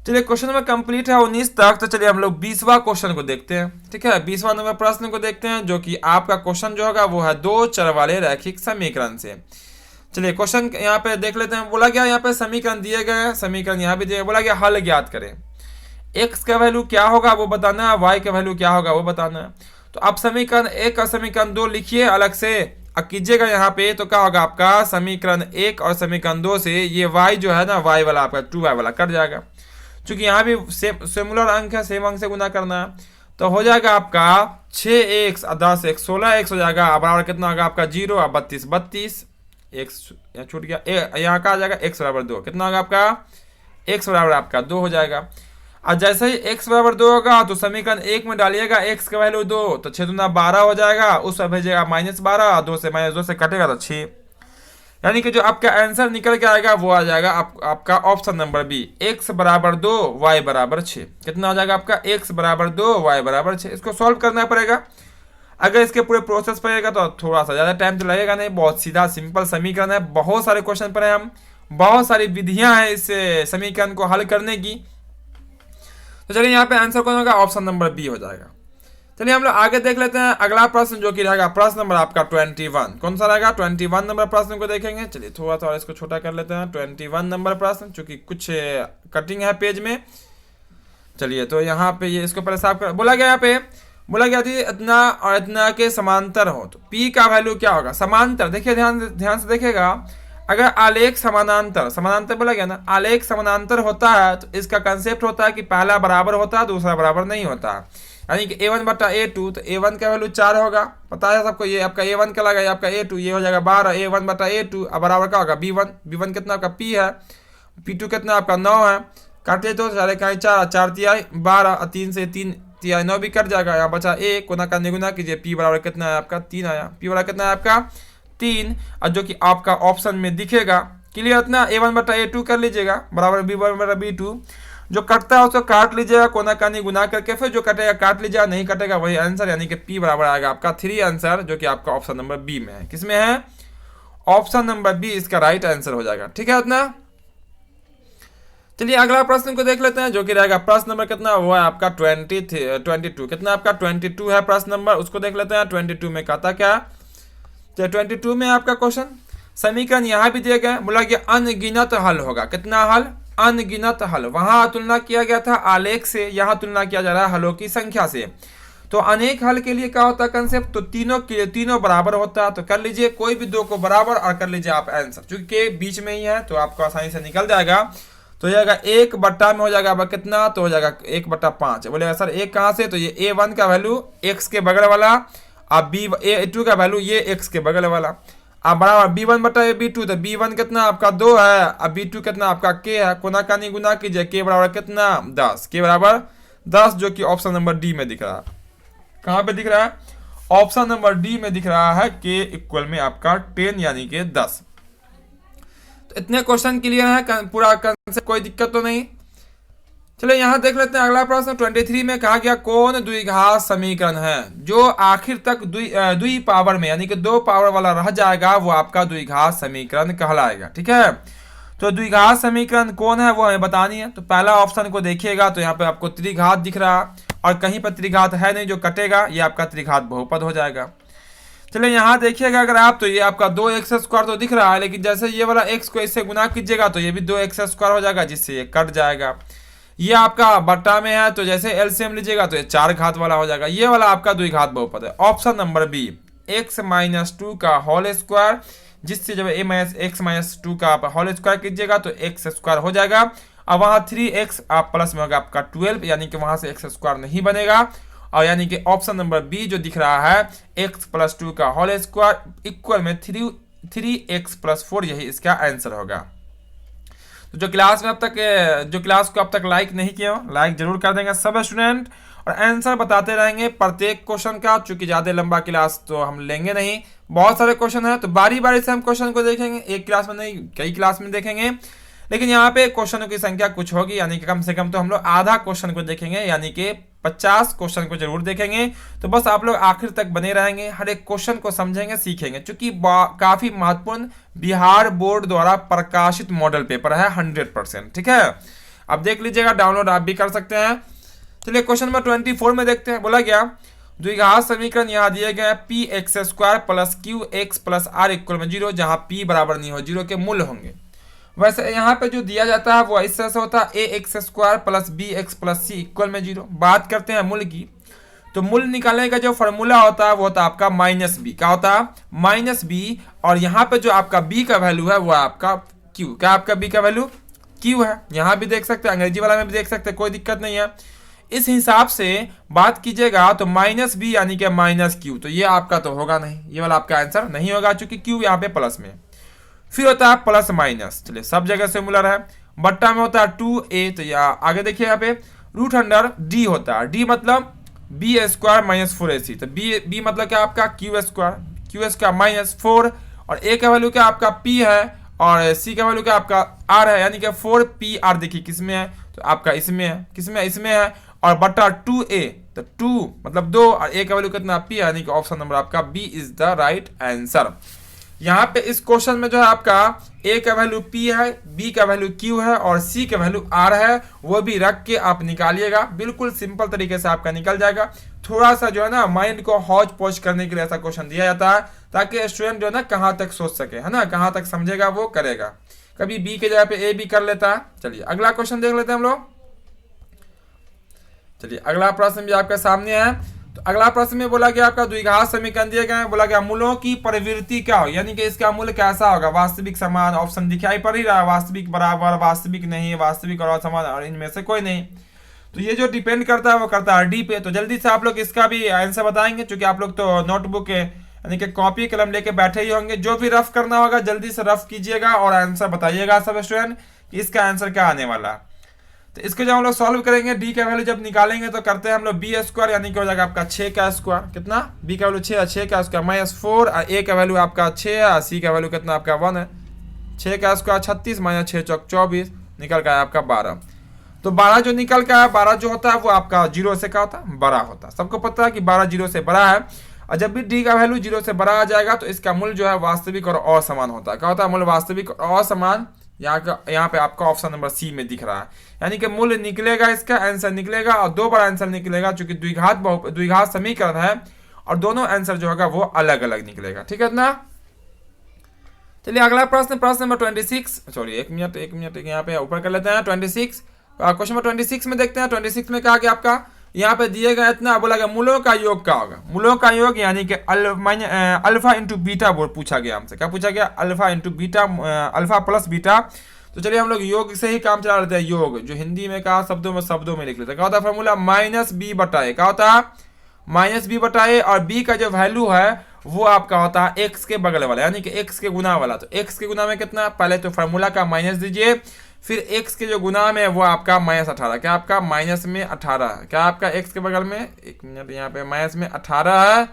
चलिए क्वेश्चन नंबर कंप्लीट है 19 तक। तो चलिए हम लोग 20वां क्वेश्चन को देखते हैं। ठीक है, 20वां नंबर प्रश्न को देखते हैं, जो कि आपका क्वेश्चन जो होगा वो है 2 चर वाले रैखिक समीकरण से। चलिए क्वेश्चन यहाँ पे देख लेते हैं। बोला गया यहाँ पे समीकरण दिए गए, समीकरण यहाँ भी दिए, बोला गया हल ज्ञात करें। x का वैल्यू क्या होगा वो बताना है, y का वैल्यू क्या होगा वो बताना है। तो आप समीकरण 1 और समीकरण 2 लिखिए अलग से कीजिएगा यहाँ पे। तो क्या होगा आपका समीकरण 1 और समीकरण 2 से ये y जो है ना, y वाला आपका 2y वाला कट जाएगा, क्योंकि यहाँ भी सिमिलर अंक है, सेम अंक से गुना करना है। तो हो जाएगा आपका 6x और 10x 16x हो जाएगा, बराबर कितना होगा आपका 0 और 32 x यहाँ छूट गया, यहाँ का आ जाएगा x बराबर 2, कितना होगा आपका x बराबर आपका 2 हो जाएगा। और जैसे ही x बराबर 2 होगा तो समीकरण 1 में डालिएगा x का वैल्यू 2, तो 6 दूना 12 हो जाएगा, उस पर भेजिएगा -12, 2 से -2 से कटेगा तो 6, यानी कि जो आपका आंसर निकल के आएगा वो आ जाएगा आपका ऑप्शन नंबर बी, x बराबर 2 y बराबर 6। कितना हो जाएगा आपका x बराबर 2 y बराबर 6। इसको सॉल्व करना पड़ेगा। अगर इसके पूरे प्रोसेस पड़ेगा तो थोड़ा सा ज़्यादा टाइम तो लगेगा नहीं, बहुत सीधा सिंपल समीकरण है। बहुत सारे क्वेश्चन पढ़े हम, बहुत सारी विधियां हैं इस समीकरण को हल करने की। तो चलिए यहाँ पे आंसर कौन होगा? ऑप्शन नंबर बी हो जाएगा। चलिए हम लोग आगे देख लेते हैं अगला प्रश्न, जो कि रहेगा प्रश्न नंबर आपका 21। कौन सा रहेगा? 21 नंबर प्रश्न को देखेंगे। चलिए थोड़ा सा और इसको छोटा कर लेते हैं। 21 नंबर प्रश्न, चूंकि कुछ कटिंग है पेज में। चलिए तो यहाँ पे ये इसको पहले साफ कर, बोला गया यहाँ पे, बोला गया थी इतना और इतना के समांतर हो तो P का वैल्यू क्या होगा? समांतर, देखिए ध्यान से देखिएगा, अगर आलेख समानांतर, समानांतर बोला गया ना, आलेख समानांतर होता है तो इसका कंसेप्ट होता है कि पहला बराबर होता है, दूसरा बराबर नहीं होता। यानी कि A1 बटा A2, तो A1 का वैल्यू 4 होगा, पता है सबको। ये आपका A1 का लगा, ये आपका A2, ये हो जाएगा 12। A1 बटा A2 अब बराबर क्या होगा? B1। B1 कितना आपका P है, P2 कितना आपका 9 है। काटे तो सारे कहीं 4, 4 तिहाई 12, 3 से 3 तिहाई 9 भी कट जाएगा। यहाँ बचा 1, कोना का निगुना कीजिए, P बराबर कितना है आपका 3 आया। P बराबर कितना है आपका 3, और जो कि आपका ऑप्शन में दिखेगा। क्लियर? इतना A1 बटा A2 कर लीजिएगा बराबर B1 बटा B2। जो कटता है उसको काट लीजिएगा, कोना कानी गुना करके, फिर जो कटेगा काट लीजिएगा, नहीं कटेगा वही आंसर, यानी कि P बराबर आएगा आपका 3 आंसर, जो कि आपका ऑप्शन नंबर बी में है। किसमें है? ऑप्शन नंबर बी इसका राइट आंसर हो जाएगा। ठीक है इतना। चलिए अगला प्रश्न को देख लेते हैं, जो कि रहेगा प्रश्न नंबर कितना, वो है आपका 22। कितना आपका 22 है प्रश्न नंबर, उसको देख लेते हैं। 22 में कहता क्या? तो 22 में आपका क्वेश्चन, समीकरण यहाँ भी दिए गए, बोला कि अनगिनत हल होगा। कितना हल? अनगिनत हल। वहां तुलना किया गया था आलेख से, यहाँ तुलना किया जा रहा है हलों की संख्या से। तो अनेक हल के लिए क्या होता है कंसेप्ट? तो तीनों बराबर होता है, तो कर लीजिए कोई भी दो को बराबर और कर लीजिए आप आंसर, चूंकि बीच में ही है तो आपको आसानी से निकल जाएगा। तो जाएगा 1 बट्टा में हो जाएगा अब कितना, तो हो जाएगा 1/5। बोलेगा सर एक कहाँ से? तो ये A1 का वैल्यू x के बगल वाला, अब A2 का वैल्यू ये x के बगल वाला, अब बराबर B1 बटा B2। तो B1 कितना आपका 2 है, अब B2 कितना आपका k है, कोना कानी गुना कीजिए, k बराबर कितना 10, k बराबर 10, जो कि ऑप्शन नंबर डी में दिख रहा है। कहाँ पे दिख रहा है? ऑप्शन नंबर डी में दिख रहा है, k इक्वल में आपका 10 यानी कि 10। तो इतने क्वेश्चन क्लियर है, पूरा कंसेप्ट, कोई दिक्कत तो नहीं। चलिए यहाँ देख लेते हैं अगला प्रश्न। 23 में कहा गया कौन द्विघात समीकरण है जो आखिर तक द्वि पावर में, यानी कि 2 पावर वाला रह जाएगा, वो आपका द्विघात समीकरण कहलाएगा। ठीक है, तो द्विघात समीकरण कौन है वो हमें बतानी है। तो पहला ऑप्शन को देखिएगा तो यहाँ पे आपको त्रिघात दिख रहा है, और कहीं पर त्रिघात है नहीं, जो कटेगा ये आपका त्रिघात बहुपद हो जाएगा। चलिए यहाँ देखिएगा अगर आप, तो ये आपका 2x² तो दिख रहा है, लेकिन जैसे ये वाला x को इससे गुना कीजिएगा तो ये भी 2x² हो जाएगा, जिससे ये कट जाएगा। ये आपका बट्टा में है, तो जैसे एलसीएम लीजिएगा तो ये 4 घात वाला हो जाएगा। ये वाला आपका द्विघात बहुपद है। ऑप्शन नंबर बी, x-2 का होल स्क्वायर, जिससे जब x-2 का आप होल स्क्वायर कीजिएगा तो x² हो जाएगा। अब वहाँ 3x आप प्लस में होगा आपका 12, यानी कि वहां से x² नहीं बनेगा, और यानी कि ऑप्शन नंबर बी जो दिख रहा है x+2 का होल स्क्वायर इक्वल में 3x+4, यही इसका आंसर होगा। तो जो क्लास को अब तक लाइक नहीं किया हो, लाइक जरूर कर देंगे सब स्टूडेंट, और आंसर बताते रहेंगे प्रत्येक क्वेश्चन का, चूंकि ज्यादा लंबा क्लास तो हम लेंगे नहीं, बहुत सारे क्वेश्चन है, तो बारी बारी से हम क्वेश्चन को देखेंगे, एक क्लास में नहीं कई क्लास में देखेंगे। लेकिन यहाँ पे क्वेश्चनों की संख्या कुछ होगी, यानी कि कम से कम तो हम लोग आधा क्वेश्चन को देखेंगे, यानी कि 50 क्वेश्चन को जरूर देखेंगे। तो बस आप लोग आखिर तक बने रहेंगे, हर एक क्वेश्चन को समझेंगे, सीखेंगे, क्योंकि काफी महत्वपूर्ण बिहार बोर्ड द्वारा प्रकाशित मॉडल पेपर है 100%। ठीक है, अब देख लीजिएगा, डाउनलोड आप भी कर सकते हैं। चलिए क्वेश्चन नंबर 24 में देखते हैं। बोला गया द्विघात समीकरण यहाँ दिए गए px² + qx + r इक्वल में 0, जहाँ p बराबर नहीं हो 0 के मूल होंगे। वैसे यहाँ पे जो दिया जाता है वो इस तरह से होता है ax² + bx + c इक्वल में 0। बात करते हैं मूल की, तो मूल निकालने का जो फॉर्मूला होता है वो होता है आपका -b। क्या होता है? -b, और यहाँ पे जो आपका b का वैल्यू है वो आपका q। क्या आपका b का वैल्यू q है, यहाँ भी देख सकते हैं, अंग्रेजी वाला में भी देख सकते हैं, कोई दिक्कत नहीं है। इस हिसाब से बात कीजिएगा तो -b यानी कि -q, तो ये आपका तो होगा नहीं, ये वाला आपका आंसर नहीं होगा, चूंकि q यहाँ पे प्लस में। फिर होता है प्लस माइनस, चलिए सब जगह सिमिलर है। बट्टा में होता है 2a, तो यहाँ आगे देखिए यहाँ पे √d होता है, d मतलब b² - 4ac, तो b मतलब क्या आपका q² -4, और a का वैल्यू क्या आपका p है, और c का वैल्यू क्या आपका r है, यानी कि 4pr। देखिए किसमें है, तो आपका इसमें है, किसमें इसमें है, और बट्टा 2a, तो 2 मतलब 2, और a का वैल्यू कितना p है, यानी कि ऑप्शन नंबर आपका b is the right answer. यहाँ पे इस क्वेश्चन में जो है आपका ए का वैल्यू पी है, बी का वैल्यू क्यू है और सी का वैल्यू आर है, वो भी रख के आप निकालिएगा। बिल्कुल सिंपल तरीके से आपका निकल जाएगा। थोड़ा सा जो है ना माइंड को हौच पौच करने के लिए ऐसा क्वेश्चन दिया जाता है, ताकि स्टूडेंट जो है ना कहाँ तक सोच सके, है ना, कहाँ तक समझेगा वो करेगा। कभी बी के जगह पे ए भी कर लेता है। चलिए अगला क्वेश्चन देख लेते हैं हम लोग। चलिए अगला प्रश्न भी आपके सामने है। तो अगला प्रश्न में बोला गया आपका द्विघात समीकरण दिए गए हैं। बोला गया मूलों की प्रवृत्ति क्या हो, यानी कि इसका मूल्य कैसा होगा। वास्तविक, समान, ऑप्शन दिखाई पड़ ही रहा है, वास्तविक, बराबर, वास्तविक नहीं, वास्तविक और असमान, और इनमें से कोई नहीं। तो ये जो डिपेंड करता है वो करता है डी पे। तो जल्दी से आप लोग इसका भी आंसर बताएंगे, क्योंकि आप लोग तो नोटबुक यानी कि कॉपी कलम लेके बैठे ही होंगे। जो भी रफ करना होगा जल्दी से रफ कीजिएगा और आंसर बताइएगा सब स्टूडेंट कि इसका आंसर क्या आने वाला है। तो इसको जब हम लोग सॉल्व करेंगे, डी का वैल्यू जब निकालेंगे तो करते हैं हम लोग बी स्क्वायर, यानी कि हो जाएगा आपका 6 का स्क्वायर। कितना, बी का वैल्यू 6 है, 6 का स्क्वायर -4, और ए का वैल्यू आपका 6 है, सी का वैल्यू कितना आपका 1 है। 6 का स्क्वायर 36 -6 चौक 24, निकल का है आपका 12। तो 12 जो निकल का है, 12 जो होता है वो आपका 0 से क्या होता है, बड़ा होता है। सबको पता है कि 12 0 से बड़ा है, और जब भी डी का वैल्यू 0 से बड़ा आ जाएगा तो इसका मूल्य जो है वास्तविक और असमान होता है। क्या होता है, मूल्य वास्तविक और असमान। यहाँ पे आपका ऑप्शन नंबर सी में दिख रहा है, यानी कि मूल्य निकलेगा, इसका आंसर निकलेगा, और 2 बार आंसर निकलेगा, चूंकि द्विघात समीकरण है और दोनों आंसर जो होगा वो अलग अलग निकलेगा। ठीक है ना। चलिए अगला प्रश्न, प्रश्न नंबर 26, सॉरी एक मिनट यहाँ पे ऊपर कर लेते हैं। 26 क्वेश्चन नंबर 26 में देखते हैं। 26 में कहा कि आपका यहाँ पे दिए गए इतना, बोला गया मूलों का योग क्या होगा। मूलों का योग यानी कि अल्फा इंटू बीटा बोल पूछा गया हमसे। क्या पूछा गया, alpha into beta, alpha plus beta. तो चलिए हम लोग योग से ही काम चला लेते हैं। योग जो हिंदी में कहा शब्दों में लिख लेते हैं। क्या होता है फॉर्मूला, -b/a। क्या होता है, -b/a, और b का जो वैल्यू है वो आपका होता है x के बगल वाला, यानी कि x के गुना वाला। तो x के गुना में कितना, पहले तो फार्मूला का माइनस दीजिए, फिर x के जो गुना में वो आपका -18। क्या आपका माइनस में 18, क्या आपका x के बगल में, एक मिनट, यहाँ पे माइनस में 18 है,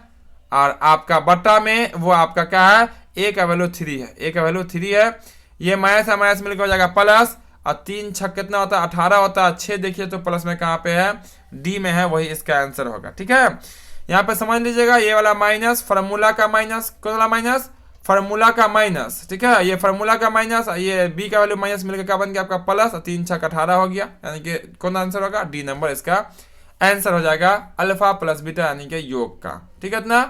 और आपका बट्टा में वो आपका क्या है, a का वैल्यू 3 है। a का वैल्यू 3 है, ये माइनस है, माइनस मिलकर हो जाएगा प्लस, और 3 छक कितना होता है, 18 होता है। 6 देखिए तो प्लस में कहाँ पे है, डी में है, वही इसका आंसर होगा। ठीक है, यहाँ पे समझ लीजिएगा, ये वाला माइनस, फार्मूला का माइनस, कौन वाला माइनस, फार्मूला का माइनस। ठीक है, ये फार्मूला का माइनस, ये बी का वैल्यू माइनस मिलकर क्या बन गया आपका प्लस, 3 छक 18 हो गया, यानी कि कौन आंसर होगा, डी नंबर इसका आंसर हो जाएगा, अल्फा प्लस बीटा यानी कि योग का। ठीक है ना।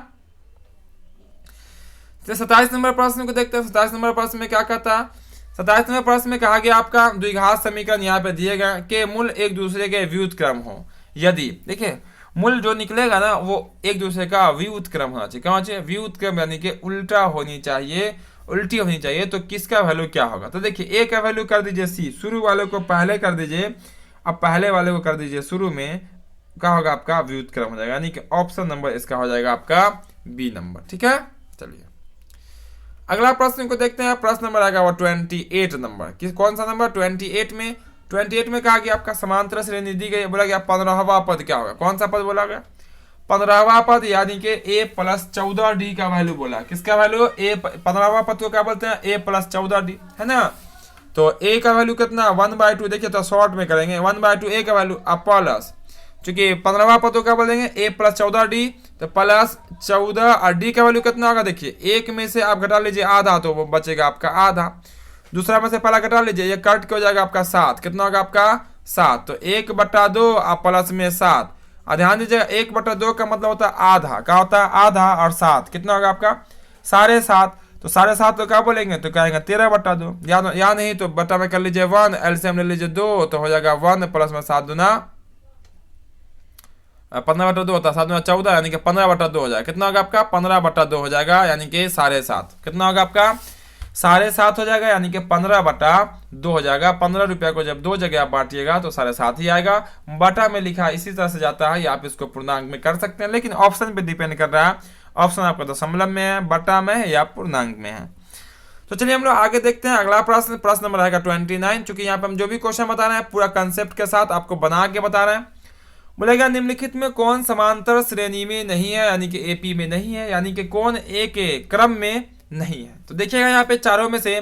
तो 27 नंबर प्रश्न को देखते हैं। 27 नंबर प्रश्न में क्या कहता है, 27 नंबर प्रश्न में कहा गया आपका द्विघात समीकरण यहाँ पे दिए गए के मूल एक दूसरे के व्युत्क्रम हो। यदि देखिए मूल जो निकलेगा ना वो एक दूसरे का व्युत्क्रम होना चाहिए। क्या होना चाहिए, व्युत्क्रम, यानी कि उल्टा होनी चाहिए, उल्टी होनी चाहिए। तो किसका वैल्यू क्या होगा, तो देखिए ए का वैल्यू कर दीजिए सी, शुरू वाले को पहले कर दीजिए, अब पहले वाले को कर दीजिए शुरू में, क्या होगा आपका व्युत्क्रम हो जाएगा, यानी कि ऑप्शन नंबर इसका हो जाएगा आपका बी नंबर। ठीक है, चलिए अगला प्रश्न को देखते हैं। प्रश्न नंबर आएगा वो 28 नंबर। कौन सा नंबर, 28 में कहा गया आपका समांतर श्रेणी दी गई। बोला गया 15वां पद क्या होगा, कौन सा पद बोला गया, 15वां पद, यानी कि a + 14d का वैल्यू बोला। किसका वैल्यू, a, 15वां पद को क्या बोलते हैं, a + 14d, है ना। तो a का वैल्यू कितना, 1/2। देखिए तो शॉर्ट में करेंगे, 1/2 a का वैल्यू, अब प्लस, चूंकि 15वां पद को क्या बोलेंगे, a + 14d, तो +14, और d का वैल्यू कितना होगा, देखिए एक में से आप घटा लीजिए आधा, तो वो बचेगा आपका आधा, दूसरा में से पहला घटा लीजिए, ये कट के हो जाएगा आपका 7। कितना होगा आपका 7, तो 1/2 और प्लस में 7, और ध्यान दीजिएगा 1/2 का मतलब होता है आधा। क्या होता है, आधा, और 7 कितना होगा आपका 7.5। तो 7.5 तो क्या बोलेंगे, तो कहेंगे 13/2, या नहीं तो बटा में कर लीजिए 1, एलसीएम ले लीजिए 2, तो हो जाएगा 1 प्लस में 7 दूना 15/2 होता है, 7 दूना 14, यानी कि 15/2 हो जाएगा। कितना होगा आपका 15/2 हो जाएगा, यानी कि 7.5। कितना होगा आपका 7.5 हो जाएगा, यानी कि 15/2 हो जाएगा। 15 रुपया को जब 2 जगह आप बांटिएगा तो 7.5 ही आएगा। बटा में लिखा इसी तरह से जाता है, या आप इसको पूर्णांक में कर सकते हैं, लेकिन ऑप्शन पे डिपेंड कर रहा है, ऑप्शन आपका दशमलव में है, बटा में है, या पूर्णांक में है। तो चलिए हम लोग आगे देखते हैं अगला प्रश्न। प्रश्न नंबर रहेगा 29। चूंकि यहाँ पे हम जो भी क्वेश्चन बता रहे हैं पूरा कंसेप्ट के साथ आपको बना के बता रहे हैं। बोलेगा निम्नलिखित में कौन समांतर श्रेणी में नहीं है, यानी कि एपी में नहीं है, यानी कि कौन ए के क्रम में नहीं है। तो देखिएगा यहाँ पे चारों में से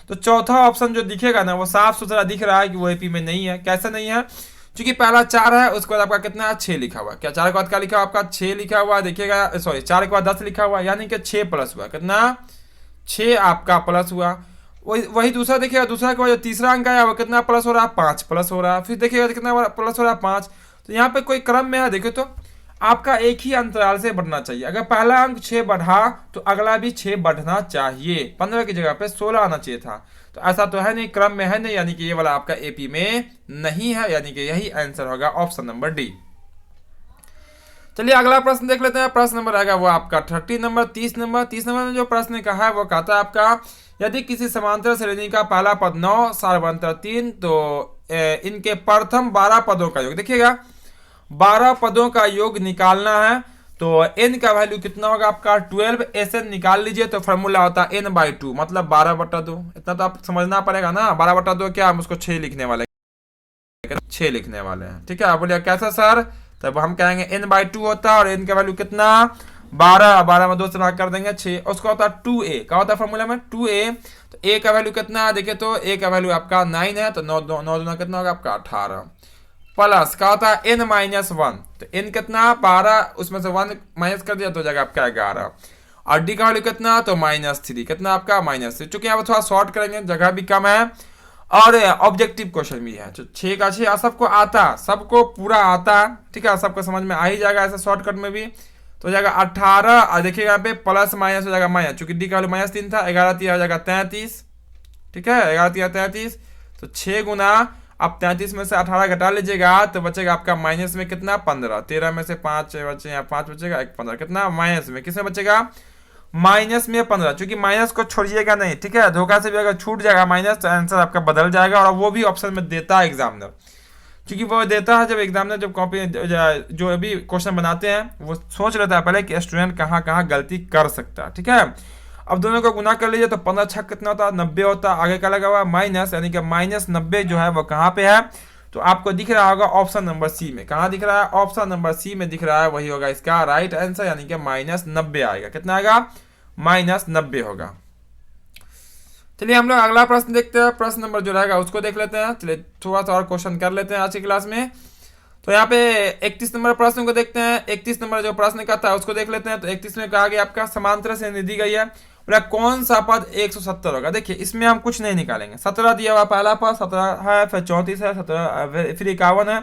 तो चौथा ऑप्शन जो दिखेगा ना वो साफ सुथरा दिख रहा है कि वो एपी में नहीं है। कैसे नहीं है, क्योंकि पहला 4 है, उसके बाद आपका कितना है 6 लिखा हुआ। क्या 4 के बाद क्या लिखा हुआ आपका 6 लिखा हुआ, देखिएगा सॉरी 4 के बाद 10 लिखा हुआ, यानी कि 6 प्लस हुआ कितना 6 आपका प्लस हुआ। वही वही दूसरा देखिएगा, दूसरा के बाद जो तीसरा अंक आया वो कितना प्लस हो रहा है, 5 प्लस हो रहा है। फिर देखिएगा कितना प्लस हो रहा है, 5। तो यहाँ पे कोई क्रम में है, देखिए तो आपका एक ही अंतराल से बढ़ना चाहिए। अगर पहला अंक 6 बढ़ा तो अगला भी 6 बढ़ना चाहिए, 15 की जगह पे 16 आना चाहिए था। तो ऐसा तो है नहीं, क्रम में है नहीं, यानी कि ये वाला आपका एपी में नहीं है, यानी कि यही आंसर होगा ऑप्शन नंबर डी। चलिए अगला प्रश्न देख लेते हैं। प्रश्न नंबर आएगा वो आपका 30 नंबर। 30 नंबर में जो प्रश्न कहा है वो कहता है आपका, यदि किसी समांतर श्रेणी का पहला पद 9 सार्वंतर 3 तो इनके प्रथम 12 पदों का योग, देखिएगा 12 पदों का योग निकालना है। तो n का वैल्यू कितना होगा आपका 12। SN निकाल लीजिए तो फॉर्मूला होता है n/2, मतलब 12/2। इतना तो आप समझना पड़ेगा ना। 12/2 क्या, हम उसको 6 लिखने वाले 6 लिखने वाले हैं, ठीक है। आप बोलिए कैसा सर, तब हम कहेंगे n/2 होता है, और n का वैल्यू कितना 12, 12 में 2 से भाग कर देंगे 6। उसका होता है 2a, क्या होता है फॉर्मूला में 2a। तो a का वैल्यू कितना है, देखिए तो a का वैल्यू आपका 9 है, तो 9 दूना कितना होगा आपका 18, प्लस का होता है n-1। तो n कितना 12, उसमें से 1 माइनस कर दिया तो जाएगा आपका 11। और d का वैल्यू कितना, तो -3, कितना आपका -3। चूंकि यहाँ पर थोड़ा शॉर्ट करेंगे, जगह भी कम है और ऑब्जेक्टिव क्वेश्चन भी है। तो 6 का 6 सबको आता, सबको पूरा आता, ठीक है, सबको समझ में आ ही जाएगा ऐसे शॉर्टकट में भी। तो हो जाएगा 18, और देखिएगा यहाँ पे प्लस माइनस हो जाएगा माइनस, चूंकि डी का वैल्यू -3 था। 11 हो जाएगा 33, ठीक है, 11 33। तो 6 गुना, अब 33 में से 18 घटा लीजिएगा तो बचेगा आपका माइनस में कितना 15। 13 में से 5 बचे, यहाँ 5 बचेगा, 1 15, कितना माइनस में, किसमें बचेगा माइनस में 15। चूंकि माइनस को छोड़िएगा नहीं, ठीक है, धोखा से भी अगर छूट जाएगा माइनस तो आंसर आपका बदल जाएगा। और वो भी ऑप्शन में देता है एग्जामिनर, क्योंकि वो देता है जब एग्जामिनर जब कॉपी जो भी क्वेश्चन बनाते हैं वो सोच लेता है पहले कि स्टूडेंट कहाँ कहाँ गलती कर सकता है, ठीक है। अब दोनों को गुना कर लीजिए तो 15 छक कितना होता है 90 होता है। आगे का लगा हुआ माइनस, यानी कि -90 जो है वो कहाँ पे है, तो आपको दिख रहा होगा ऑप्शन नंबर सी में। कहाँ दिख रहा है, ऑप्शन नंबर सी में दिख रहा है, वही होगा इसका राइट आंसर, यानी कि -90 आएगा। कितना आएगा, -90 होगा। चलिए हम लोग अगला प्रश्न देखते हैं। प्रश्न नंबर जो रहेगा उसको देख लेते हैं। चलिए थोड़ा सा और क्वेश्चन कर लेते हैं आज की क्लास में। तो यहाँ पे 31 नंबर प्रश्न को देखते हैं। 31 नंबर जो प्रश्न का था उसको देख लेते हैं। तो 31 में कहा गया आपका समांतर से दी गई है, बोला कौन सा पद 170 होगा। देखिए इसमें हम कुछ नहीं निकालेंगे, 17 दिया हुआ पहला पद 17 है, फिर 34 है, 17 फिर 51 है,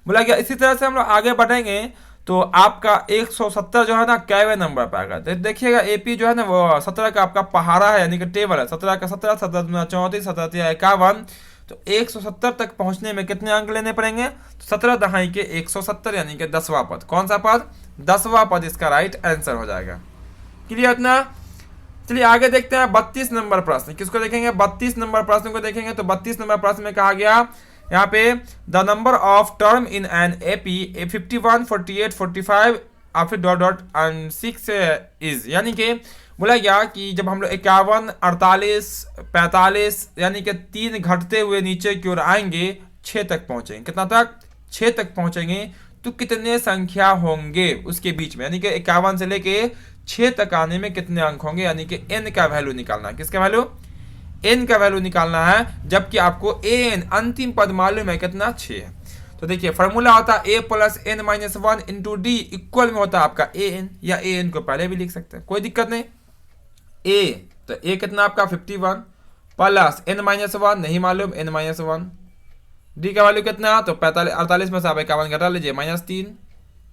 बोला गया। इसी तरह से हम लोग आगे बढ़ेंगे तो आपका 170 जो है ना कैवे नंबर पे आएगा। तो देखिएगा एपी जो है ना वो 17 का आपका पहाड़ा है, यानी कि टेबल है। 17 का 17, 17 दूना 34, 17 51। तो 170 तक पहुंचने में कितने अंक लेने पड़ेंगे, तो 17 दहाई के 170, यानी कि 10वां पद। कौन सा पद, 10वां पद इसका राइट आंसर हो जाएगा। क्लियर इतना। चलिए आगे देखते हैं 32 नंबर प्रश्न। किसको देखेंगे, 32 नंबर प्रश्न को देखेंगे। तो 32 नंबर प्रश्न में कहा गया यहाँ पे the number of term in an AP 51 48 45 फिर डॉट डॉट 6 इज, यानी कि बोला गया कि जब हम लोग 51 48 45 यानी कि 3 घटते हुए नीचे की ओर आएंगे 6 तक पहुंचेंगे। कितना तक, 6 तक पहुंचेंगे तो कितने संख्या होंगे उसके बीच में, यानी कि 51 से लेके 6 तक आने में कितने अंक होंगे, यानी कि n का वैल्यू निकालना है। किसका वैल्यू, n का वैल्यू निकालना है, जबकि आपको an अंतिम पद मालूम है कितना 6 है। तो देखिए फॉर्मूला होता है a plus n minus 1 into D equal में होता है आपका an, या an को पहले भी लिख सकते हैं, कोई दिक्कत नहीं। a तो a कितना आपका 51 प्लस n माइनस 1 नहीं मालूम, n माइनस 1, डी का वैल्यू कितना, तो 45 48 में से आप 51 घटा लीजिए -3,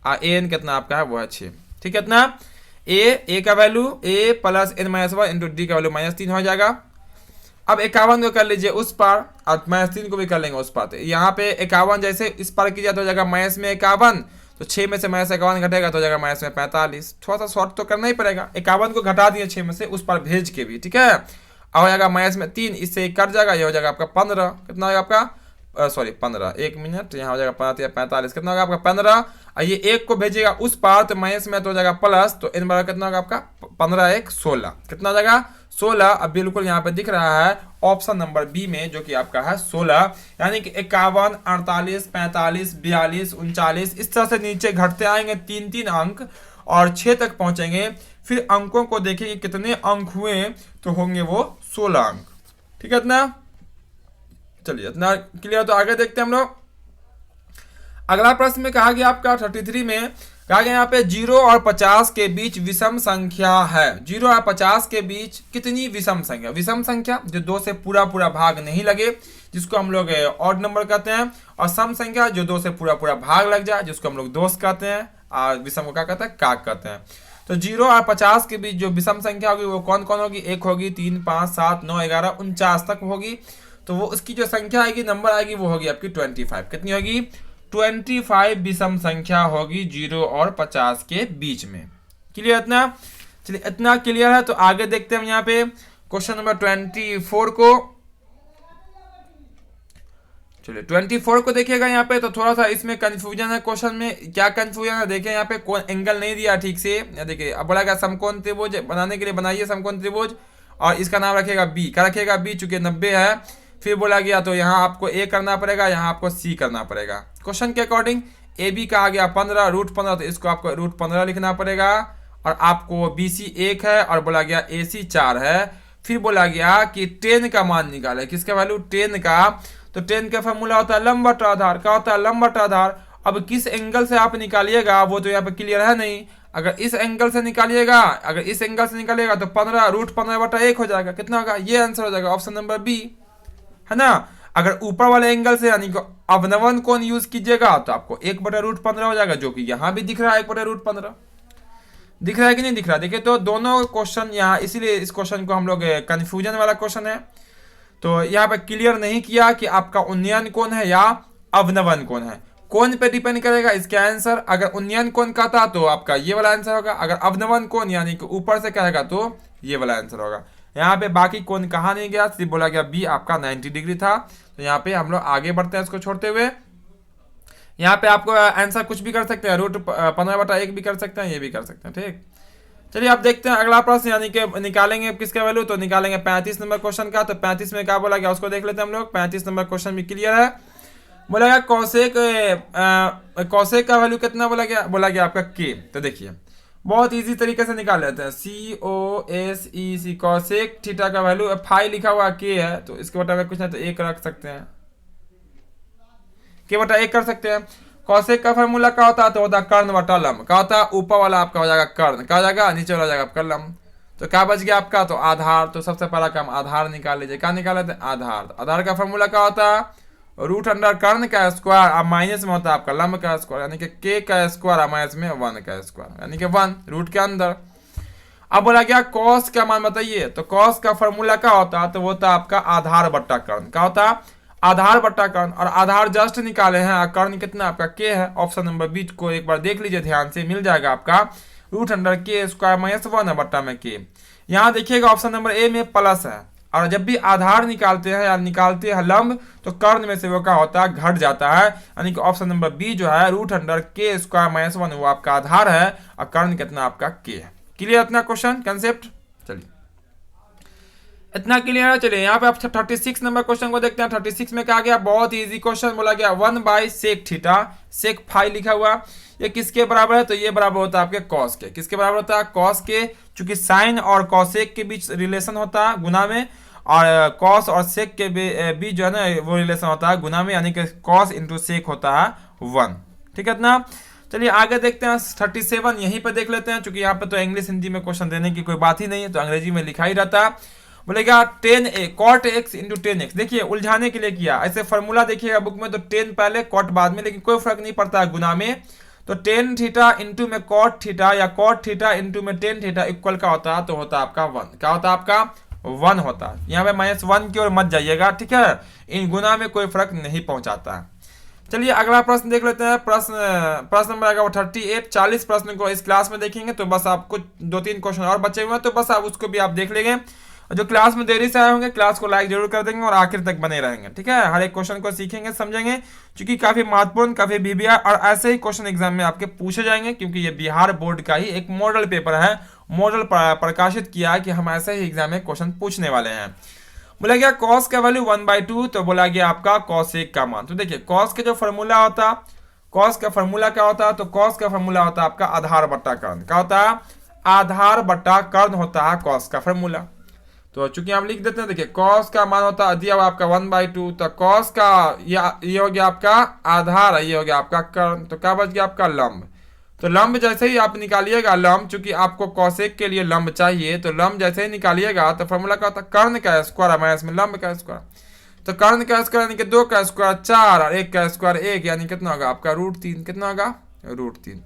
an कितना आपका है वो है 6, ठीक है। इतना a का value a plus n minus 1 into D का वैल्यू -3 हो जाएगा। अब 51 को कर लीजिए उस पार और -3 को भी कर लेंगे उस पार। तो यहाँ पे 51 जैसे इस पार किया तो हो जाएगा माइनस में 51, तो 6 में से -51 घटेगा तो हो जाएगा माइनस में 45। थोड़ा सा शॉर्ट तो करना ही पड़ेगा, 51 को घटा दिए 6 में से उस पार भेज के भी, ठीक है। अब हो जाएगा माइनस में 3, इससे कट जाएगा, ये हो जाएगा आपका 15। कितना होगा आपका, सॉरी 15, 1 मिनट, यहाँ हो जाएगा 45, कितना होगा आपका 15। और ये 1 को भेजेगा उस पार तो माइनस में तो हो जाएगा प्लस, तो इन बार कितना होगा आपका 15 1 16, कितना हो जाएगा 16। अब बिल्कुल यहाँ पे दिख रहा है ऑप्शन नंबर बी में जो कि आपका है 16, यानी कि 51 48 45 42 39 इस तरह से नीचे घटते आएंगे 3-3 अंक और 6 तक पहुंचेंगे। फिर अंकों को देखेंगे कितने अंक हुए, तो होंगे वो 16 अंक, ठीक है। इतना चलिए, इतना क्लियर। तो आगे देखते हैं हम लोग। अगला प्रश्न में कहा गया आपका 33 में कहा गया यहाँ पे 0 और 50 के बीच विषम संख्या है। 0 और 50 के बीच कितनी विषम संख्या? विषम संख्या जो 2 से पूरा पूरा भाग नहीं लगे, जिसको हम लोग ऑड नंबर कहते हैं, और सम संख्या जो 2 से पूरा पूरा भाग लग जाए, जिसको हम लोग दोष कहते हैं, और विषम को क्या कहते हैं? काक कहते हैं। तो 0 और 50 के बीच जो विषम संख्या होगी वो कौन कौन होगी? 1 होगी, 3, 5, 7, 9, 11, 49 तक होगी। तो वो उसकी जो संख्या आएगी, नंबर आएगी, वो होगी आपकी 25। कितनी होगी? 25 विषम संख्या होगी 0 और 50 के बीच में। क्लियर इतना? चलिए इतना क्लियर है तो आगे देखते हैं हम यहाँ पे क्वेश्चन नंबर 24 को। चलिए 24 को देखिएगा यहाँ पे, तो थोड़ा सा इसमें कंफ्यूजन है। क्वेश्चन में क्या कंफ्यूजन है देखिए, यहाँ पे कोई एंगल नहीं दिया ठीक से। देखिए अब बोला गया समकोण त्रिभुज बनाने के लिए बनाइए समकोण त्रिभुज, और इसका नाम रखेगा बी। क्या रखेगा? बी, चूंकि 90 है। फिर बोला गया तो यहाँ आपको ए करना पड़ेगा, यहाँ आपको सी करना पड़ेगा। क्वेश्चन के अकॉर्डिंग ए बी कहा गया 15, √15, तो इसको आपको √15 लिखना पड़ेगा, और आपको बी सी 1 है, और बोला गया ए सी 4 है। फिर बोला गया कि 10 का मान निकाले। किसका वैल्यू? 10 का। तो 10 का फॉर्मूला होता है लंब बटा आधार। क्या होता है? लंब बटा आधार। अब किस एंगल से आप निकालिएगा वो तो यहाँ पे क्लियर है नहीं। अगर इस एंगल से निकालिएगा, तो 15 √15 बटा 1 हो जाएगा। कितना होगा? ये आंसर हो जाएगा, ऑप्शन नंबर बी, है ना। अगर ऊपर वाले एंगल से यानी कि अवनवन कोण यूज कीजिएगा तो आपको 1 बटा √15 हो जाएगा, जो कि यहाँ भी दिख रहा है 1 बटा √15। दिख रहा है कि नहीं दिख रहा? देखिए तो दोनों क्वेश्चन यहाँ, इसीलिए इस क्वेश्चन को हम लोग कंफ्यूजन वाला क्वेश्चन है। तो यहाँ पे क्लियर नहीं किया कि आपका उन्नयन कोण है या अवनवन कोण है। कोण पे डिपेंड करेगा इसका आंसर। अगर उन्नयन कोण कहता तो आपका ये वाला आंसर होगा, अगर अवनवन कोण यानी कि ऊपर से कहेगा तो ये वाला आंसर होगा। यहाँ पे बाकी कोण कहा नहीं गया, सिर्फ बोला गया बी आपका 90 डिग्री था। तो यहाँ पे हम लोग आगे बढ़ते हैं इसको छोड़ते हुए। यहाँ पे आपको आंसर कुछ भी कर सकते हैं, √15 बटा 1 भी कर सकते हैं, ये भी कर सकते हैं। ठीक, चलिए आप देखते हैं अगला प्रश्न, यानी कि निकालेंगे किसका वैल्यू, तो निकालेंगे 35 नंबर क्वेश्चन का। तो 35 में क्या बोला गया उसको देख लेते हैं हम लोग। 35 नंबर क्वेश्चन भी क्लियर है। बोला गया कौशेक का वैल्यू कितना बोला गया आपका के। तो देखिए बहुत इजी तरीके से निकाल लेते हैं। COSEC कौशेक थीटा का वैल्यू फाई लिखा हुआ के है, तो इसके बटा कुछ नहीं तो 1 रख सकते हैं, के बटा 1 कर सकते हैं। कौशिक का फॉर्मूला क्या होता है? तो होता है कर्ण बटा लंब। क्या होता है? ऊपर वाला आपका हो जाएगा कर्ण, क्या हो जाएगा? नीचे वाला हो जाएगा आपका लंब। तो क्या बच गया आपका? तो आधार। तो सबसे पहला काम आधार निकाल लीजिए। क्या निकाल लेते हैं? आधार। तो आधार का फॉर्मूला क्या होता है? √अंडर कर्ण का स्क्वायर और माइनस में होता है आपका लंब का स्क्वायर, यानी कि के का स्क्वायर और माइनस में 1 का स्क्वायर, यानी कि 1 रूट के अंदर। अब बोला गया कॉस का मान बताइए। तो कॉस का फॉर्मूला क्या होता है? तो वो होता है आपका आधार बट्टा कर्ण। क्या होता है? आधार बट्टा कर्ण। और आधार जस्ट निकाले हैं, कर्ण कितना आपका के है। ऑप्शन नंबर बी को एक बार देख लीजिए ध्यान से, मिल जाएगा आपका √के² माइनस 1 बट्टा में के। यहाँ देखिएगा ऑप्शन नंबर ए में प्लस है, और जब भी आधार निकालते हैं या निकालते हैं लंब तो कर्ण में से वो क्या होता है? घट जाता है, यानी कि ऑप्शन नंबर बी जो है √के² माइनस 1 वो आपका आधार है, और कर्ण कितना आपका के है। क्लियर इतना क्वेश्चन कंसेप्ट? चलिए इतना क्लियर है। चलिए यहाँ पे आप 36 नंबर क्वेश्चन को देखते हैं। 36 में क्या गया? बहुत इजी क्वेश्चन बोला गया 1/sec थीटा, सेक फाई लिखा हुआ, ये किसके बराबर है? तो ये बराबर होता है आपके कॉस के। किसके बराबर होता है? कॉस के। चूंकि साइन और कॉसेक के बीच रिलेशन होता है गुना में, और कॉस और सेक के बीच जो है ना वो रिलेशन होता है गुना में, यानी कि कॉस इंटू सेक होता है 1। ठीक है इतना? चलिए आगे देखते हैं 37 यहीं पर देख लेते हैं। चूंकि यहाँ पे तो इंग्लिश हिंदी में क्वेश्चन देने की कोई बात ही नहीं है, तो अंग्रेजी में लिखा ही रहता है। बोलेगा 10a cot x into 10x। देखिए उलझाने के लिए किया, ऐसे फॉर्मूला देखिएगा बुक में तो 10 पहले कॉट बाद में, लेकिन कोई फर्क नहीं पड़ता है गुना में। तो 10 थीटा इंटू में कॉट थीटा या कॉट थीटा इंटू में 10 थीटा इक्वल का होता है, तो होता है आपका 1। क्या होता है आपका? 1 होता है। यहाँ पे -1 की ओर मत जाइएगा, ठीक है? इन गुना में कोई फर्क नहीं पहुंचाता है। चलिए अगला प्रश्न देख लेते हैं। प्रश्न नंबर आएगा 38। 40 प्रश्न को इस क्लास में देखेंगे, तो बस आपको 2-3 क्वेश्चन और बचे हुए हैं, तो बस आप उसको भी आप देख लेंगे। जो क्लास में देरी से आए होंगे क्लास को लाइक जरूर कर देंगे और आखिर तक बने रहेंगे, ठीक है? हर एक क्वेश्चन को सीखेंगे समझेंगे, क्योंकि काफी महत्वपूर्ण, काफी बीबीआई और ऐसे ही क्वेश्चन एग्जाम में आपके पूछे जाएंगे, क्योंकि ये बिहार बोर्ड का ही एक मॉडल पेपर है। मॉडल प्रकाशित किया है कि हम ऐसे ही एग्जाम में क्वेश्चन पूछने वाले हैं। बोला गया कॉस का वैल्यू 1/2, तो बोला गया आपका कॉसेक का मान। तो देखिए कॉस के जो फॉर्मूला होता, कॉस का फॉर्मूला क्या होता है? तो कॉस का फॉर्मूला होता है आपका आधार बट्टा कर्ण। क्या होता है? आधार बट्टा कर्ण होता है कॉस का फॉर्मूला। तो चूंकि हम लिख देते हैं, देखिए कॉस का मान होता है दिया हुआ आपका 1/2, तो कॉस का ये हो गया आपका आधार, ये हो गया आपका कर्ण, तो क्या बच गया आपका लंब। तो लंब जैसे ही आप निकालिएगा लंब, चूंकि आपको कॉसेक के लिए लंब चाहिए, तो लंब जैसे ही निकालिएगा तो फॉर्मूला क्या होता है, कर्ण का स्क्वायर माइनस में लंब का स्क्वायर। तो कर्ण का स्क्वायर यानी कि 2 का स्क्वायर 4 और 1 का स्क्वायर 1, यानी कितना होगा आपका √3। कितना होगा √3।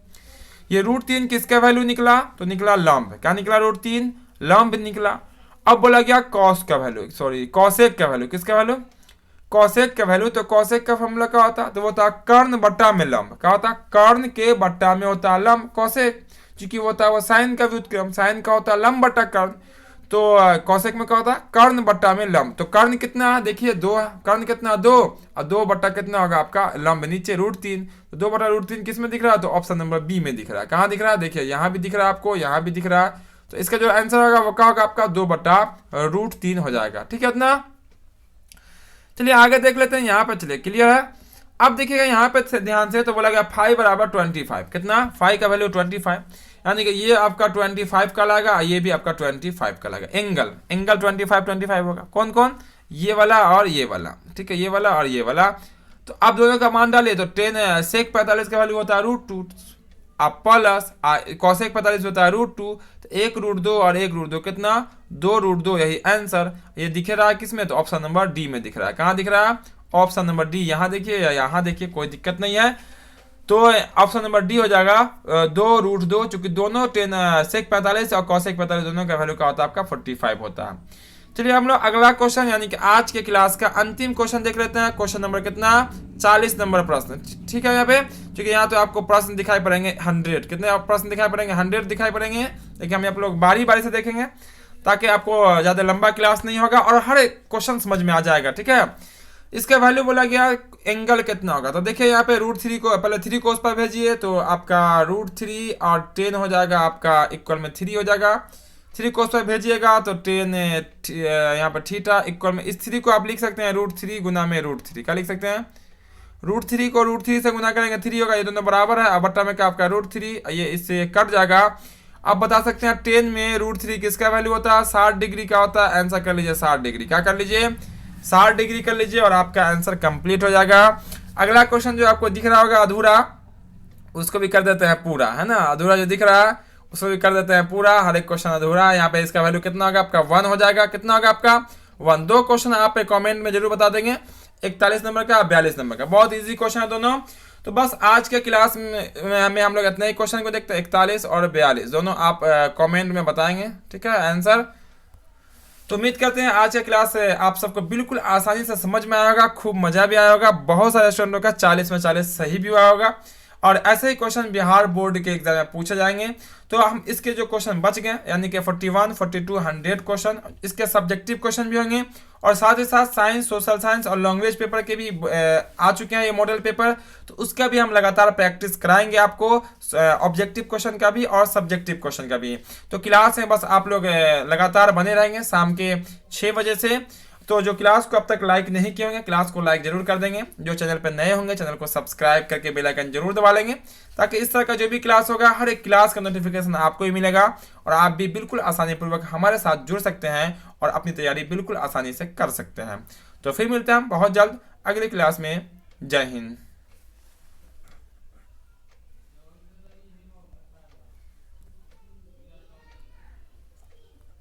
ये √3 किसका वैल्यू निकला, तो निकला लंब। क्या निकला √3 लंब निकला। अब बोला गया कॉस का वैल्यू, सॉरी कॉसेक का वैल्यू। किसका वैल्यू, कॉसेक का वैल्यू। तो कॉसेक का फॉर्मूला क्या होता है, तो वो होता है कर्ण बट्टा में लंब। क्या होता है, कर्ण के बट्टा में होता है लंब। कॉसेक चूंकि होता है वो साइन का व्युत्क्रम, साइन का होता है लंब बट्टा कर्ण। तो कॉसेक में क्या होता है, कर्ण बट्टा में लंब। तो कर्ण कितना है, देखिए 2 है, कर्ण कितना 2, और 2 बट्टा कितना होगा आपका लंब नीचे √3। तो 2 बट्टा √3 किस में दिख रहा है, तो ऑप्शन नंबर बी में दिख रहा है। कहाँ दिख रहा है, देखिए यहाँ भी दिख रहा है आपको, यहाँ भी दिख रहा है। तो इसका जो आंसर होगा वो क्या होगा आपका 2 बट्टा √3 हो जाएगा। ठीक है इतना। चलिए आगे देख लेते हैं, यहाँ पे चलिए क्लियर है। अब देखिएगा यहाँ पे ध्यान से, तो बोला गया फाइव बराबर 25। कितना, फाइव का वैल्यू 25, यानी कि ये आपका 25 का लाएगा, ये भी आपका 25 का लाएगा। एंगल 25 होगा। कौन कौन, ये वाला और ये वाला, ठीक है, ये वाला और ये वाला। तो आप दोनों का मान डालिए, तो 10 सेक 45 का वैल्यू होता है √2, आप प्लस कॉसेक 45 होता है √2, तो 1 √2 और 1 √2 कितना 2 √2, यही आंसर। ये दिख रहा है किसमें, तो ऑप्शन नंबर डी में दिख रहा है। कहाँ दिख रहा है, ऑप्शन नंबर डी। यहाँ देखिए या यहाँ देखिए, कोई दिक्कत नहीं है। तो ऑप्शन नंबर डी हो जाएगा 2 √2, चूंकि दोनों 10 सेक 45 और कॉसेक 45 दोनों का वैल्यू क्या होता है आपका 45 होता है। चलिए हम लोग अगला क्वेश्चन यानी कि आज के क्लास का अंतिम क्वेश्चन देख लेते हैं। क्वेश्चन नंबर कितना, 40 नंबर प्रश्न। ठीक है, यहाँ पे क्योंकि यहाँ तो आपको प्रश्न दिखाई पड़ेंगे 100। कितने प्रश्न दिखाई पड़ेंगे, 100 दिखाई पड़ेंगे। लेकिन हम आप लोग बारी बारी से देखेंगे ताकि आपको ज़्यादा लंबा क्लास नहीं होगा और हर एक क्वेश्चन समझ में आ जाएगा। ठीक है, इसका वैल्यू बोला गया एंगल कितना होगा। तो देखिए यहाँ पे √3 को पहले 3 को उस पर भेजिए, तो आपका √3 और 10 हो जाएगा आपका इक्वल में 3 हो जाएगा। 3 को उस पर भेजिएगा तो 10 यहाँ पर थीटा इक्वल में, इस 3 को आप लिख सकते हैं √3 गुना में √3। क्या लिख सकते हैं, √3 को √3 से गुना करेंगे 3 होगा, ये दोनों बराबर है। अब बट्टा में क्या आपका √3, ये इससे कट जाएगा। अब बता सकते हैं 10 में √3 किसका वैल्यू होता है, 60 डिग्री का होता है। आंसर कर लीजिए 60 डिग्री। क्या कर लीजिए, 60 डिग्री कर लीजिए और आपका आंसर कंप्लीट हो जाएगा। अगला क्वेश्चन जो आपको दिख रहा होगा अधूरा, उसको भी कर देते हैं पूरा, है ना। अधूरा जो दिख रहा है उसको भी कर देते हैं पूरा। हर एक क्वेश्चन अधूरा है। यहाँ पे इसका वैल्यू कितना होगा आपका 1 हो जाएगा। कितना होगा आपका 1। 2 क्वेश्चन आप कमेंट में जरूर बता देंगे, 41 नंबर का, 42 नंबर का। बहुत इजी क्वेश्चन है दोनों। तो बस आज के क्लास में हम लोग इतने ही क्वेश्चन को देखते हैं, 41 और 42 दोनों आप कमेंट में बताएंगे। ठीक है आंसर। तो उम्मीद करते हैं आज का क्लास आप सबको बिल्कुल आसानी से समझ में आया होगा, खूब मजा भी आया होगा। बहुत सारे स्टूडेंटों का 40 में 40 सही भी हुआ होगा और ऐसे ही क्वेश्चन बिहार बोर्ड के एग्जाम में पूछे जाएंगे। तो हम इसके जो क्वेश्चन बच गए यानी कि 41, 42, 100 क्वेश्चन, इसके सब्जेक्टिव क्वेश्चन भी होंगे और साथ ही साथ साइंस, सोशल साइंस और लैंग्वेज पेपर के भी आ चुके हैं ये मॉडल पेपर। तो उसका भी हम लगातार प्रैक्टिस कराएंगे आपको, ऑब्जेक्टिव क्वेश्चन का भी और सब्जेक्टिव क्वेश्चन का भी। तो क्लास में बस आप लोग लगातार बने रहेंगे शाम के 6 बजे से। तो जो क्लास को अब तक लाइक नहीं किए होंगे, क्लास को लाइक जरूर कर देंगे। जो चैनल पर नए होंगे चैनल को सब्सक्राइब करके बेल आइकन जरूर दबा लेंगे, ताकि इस तरह का जो भी क्लास होगा हर एक क्लास का नोटिफिकेशन आपको ही मिलेगा और आप भी बिल्कुल आसानी पूर्वक हमारे साथ जुड़ सकते हैं और अपनी तैयारी बिल्कुल आसानी से कर सकते हैं। तो फिर मिलते हैं हम बहुत जल्द अगली क्लास में। जय हिंद।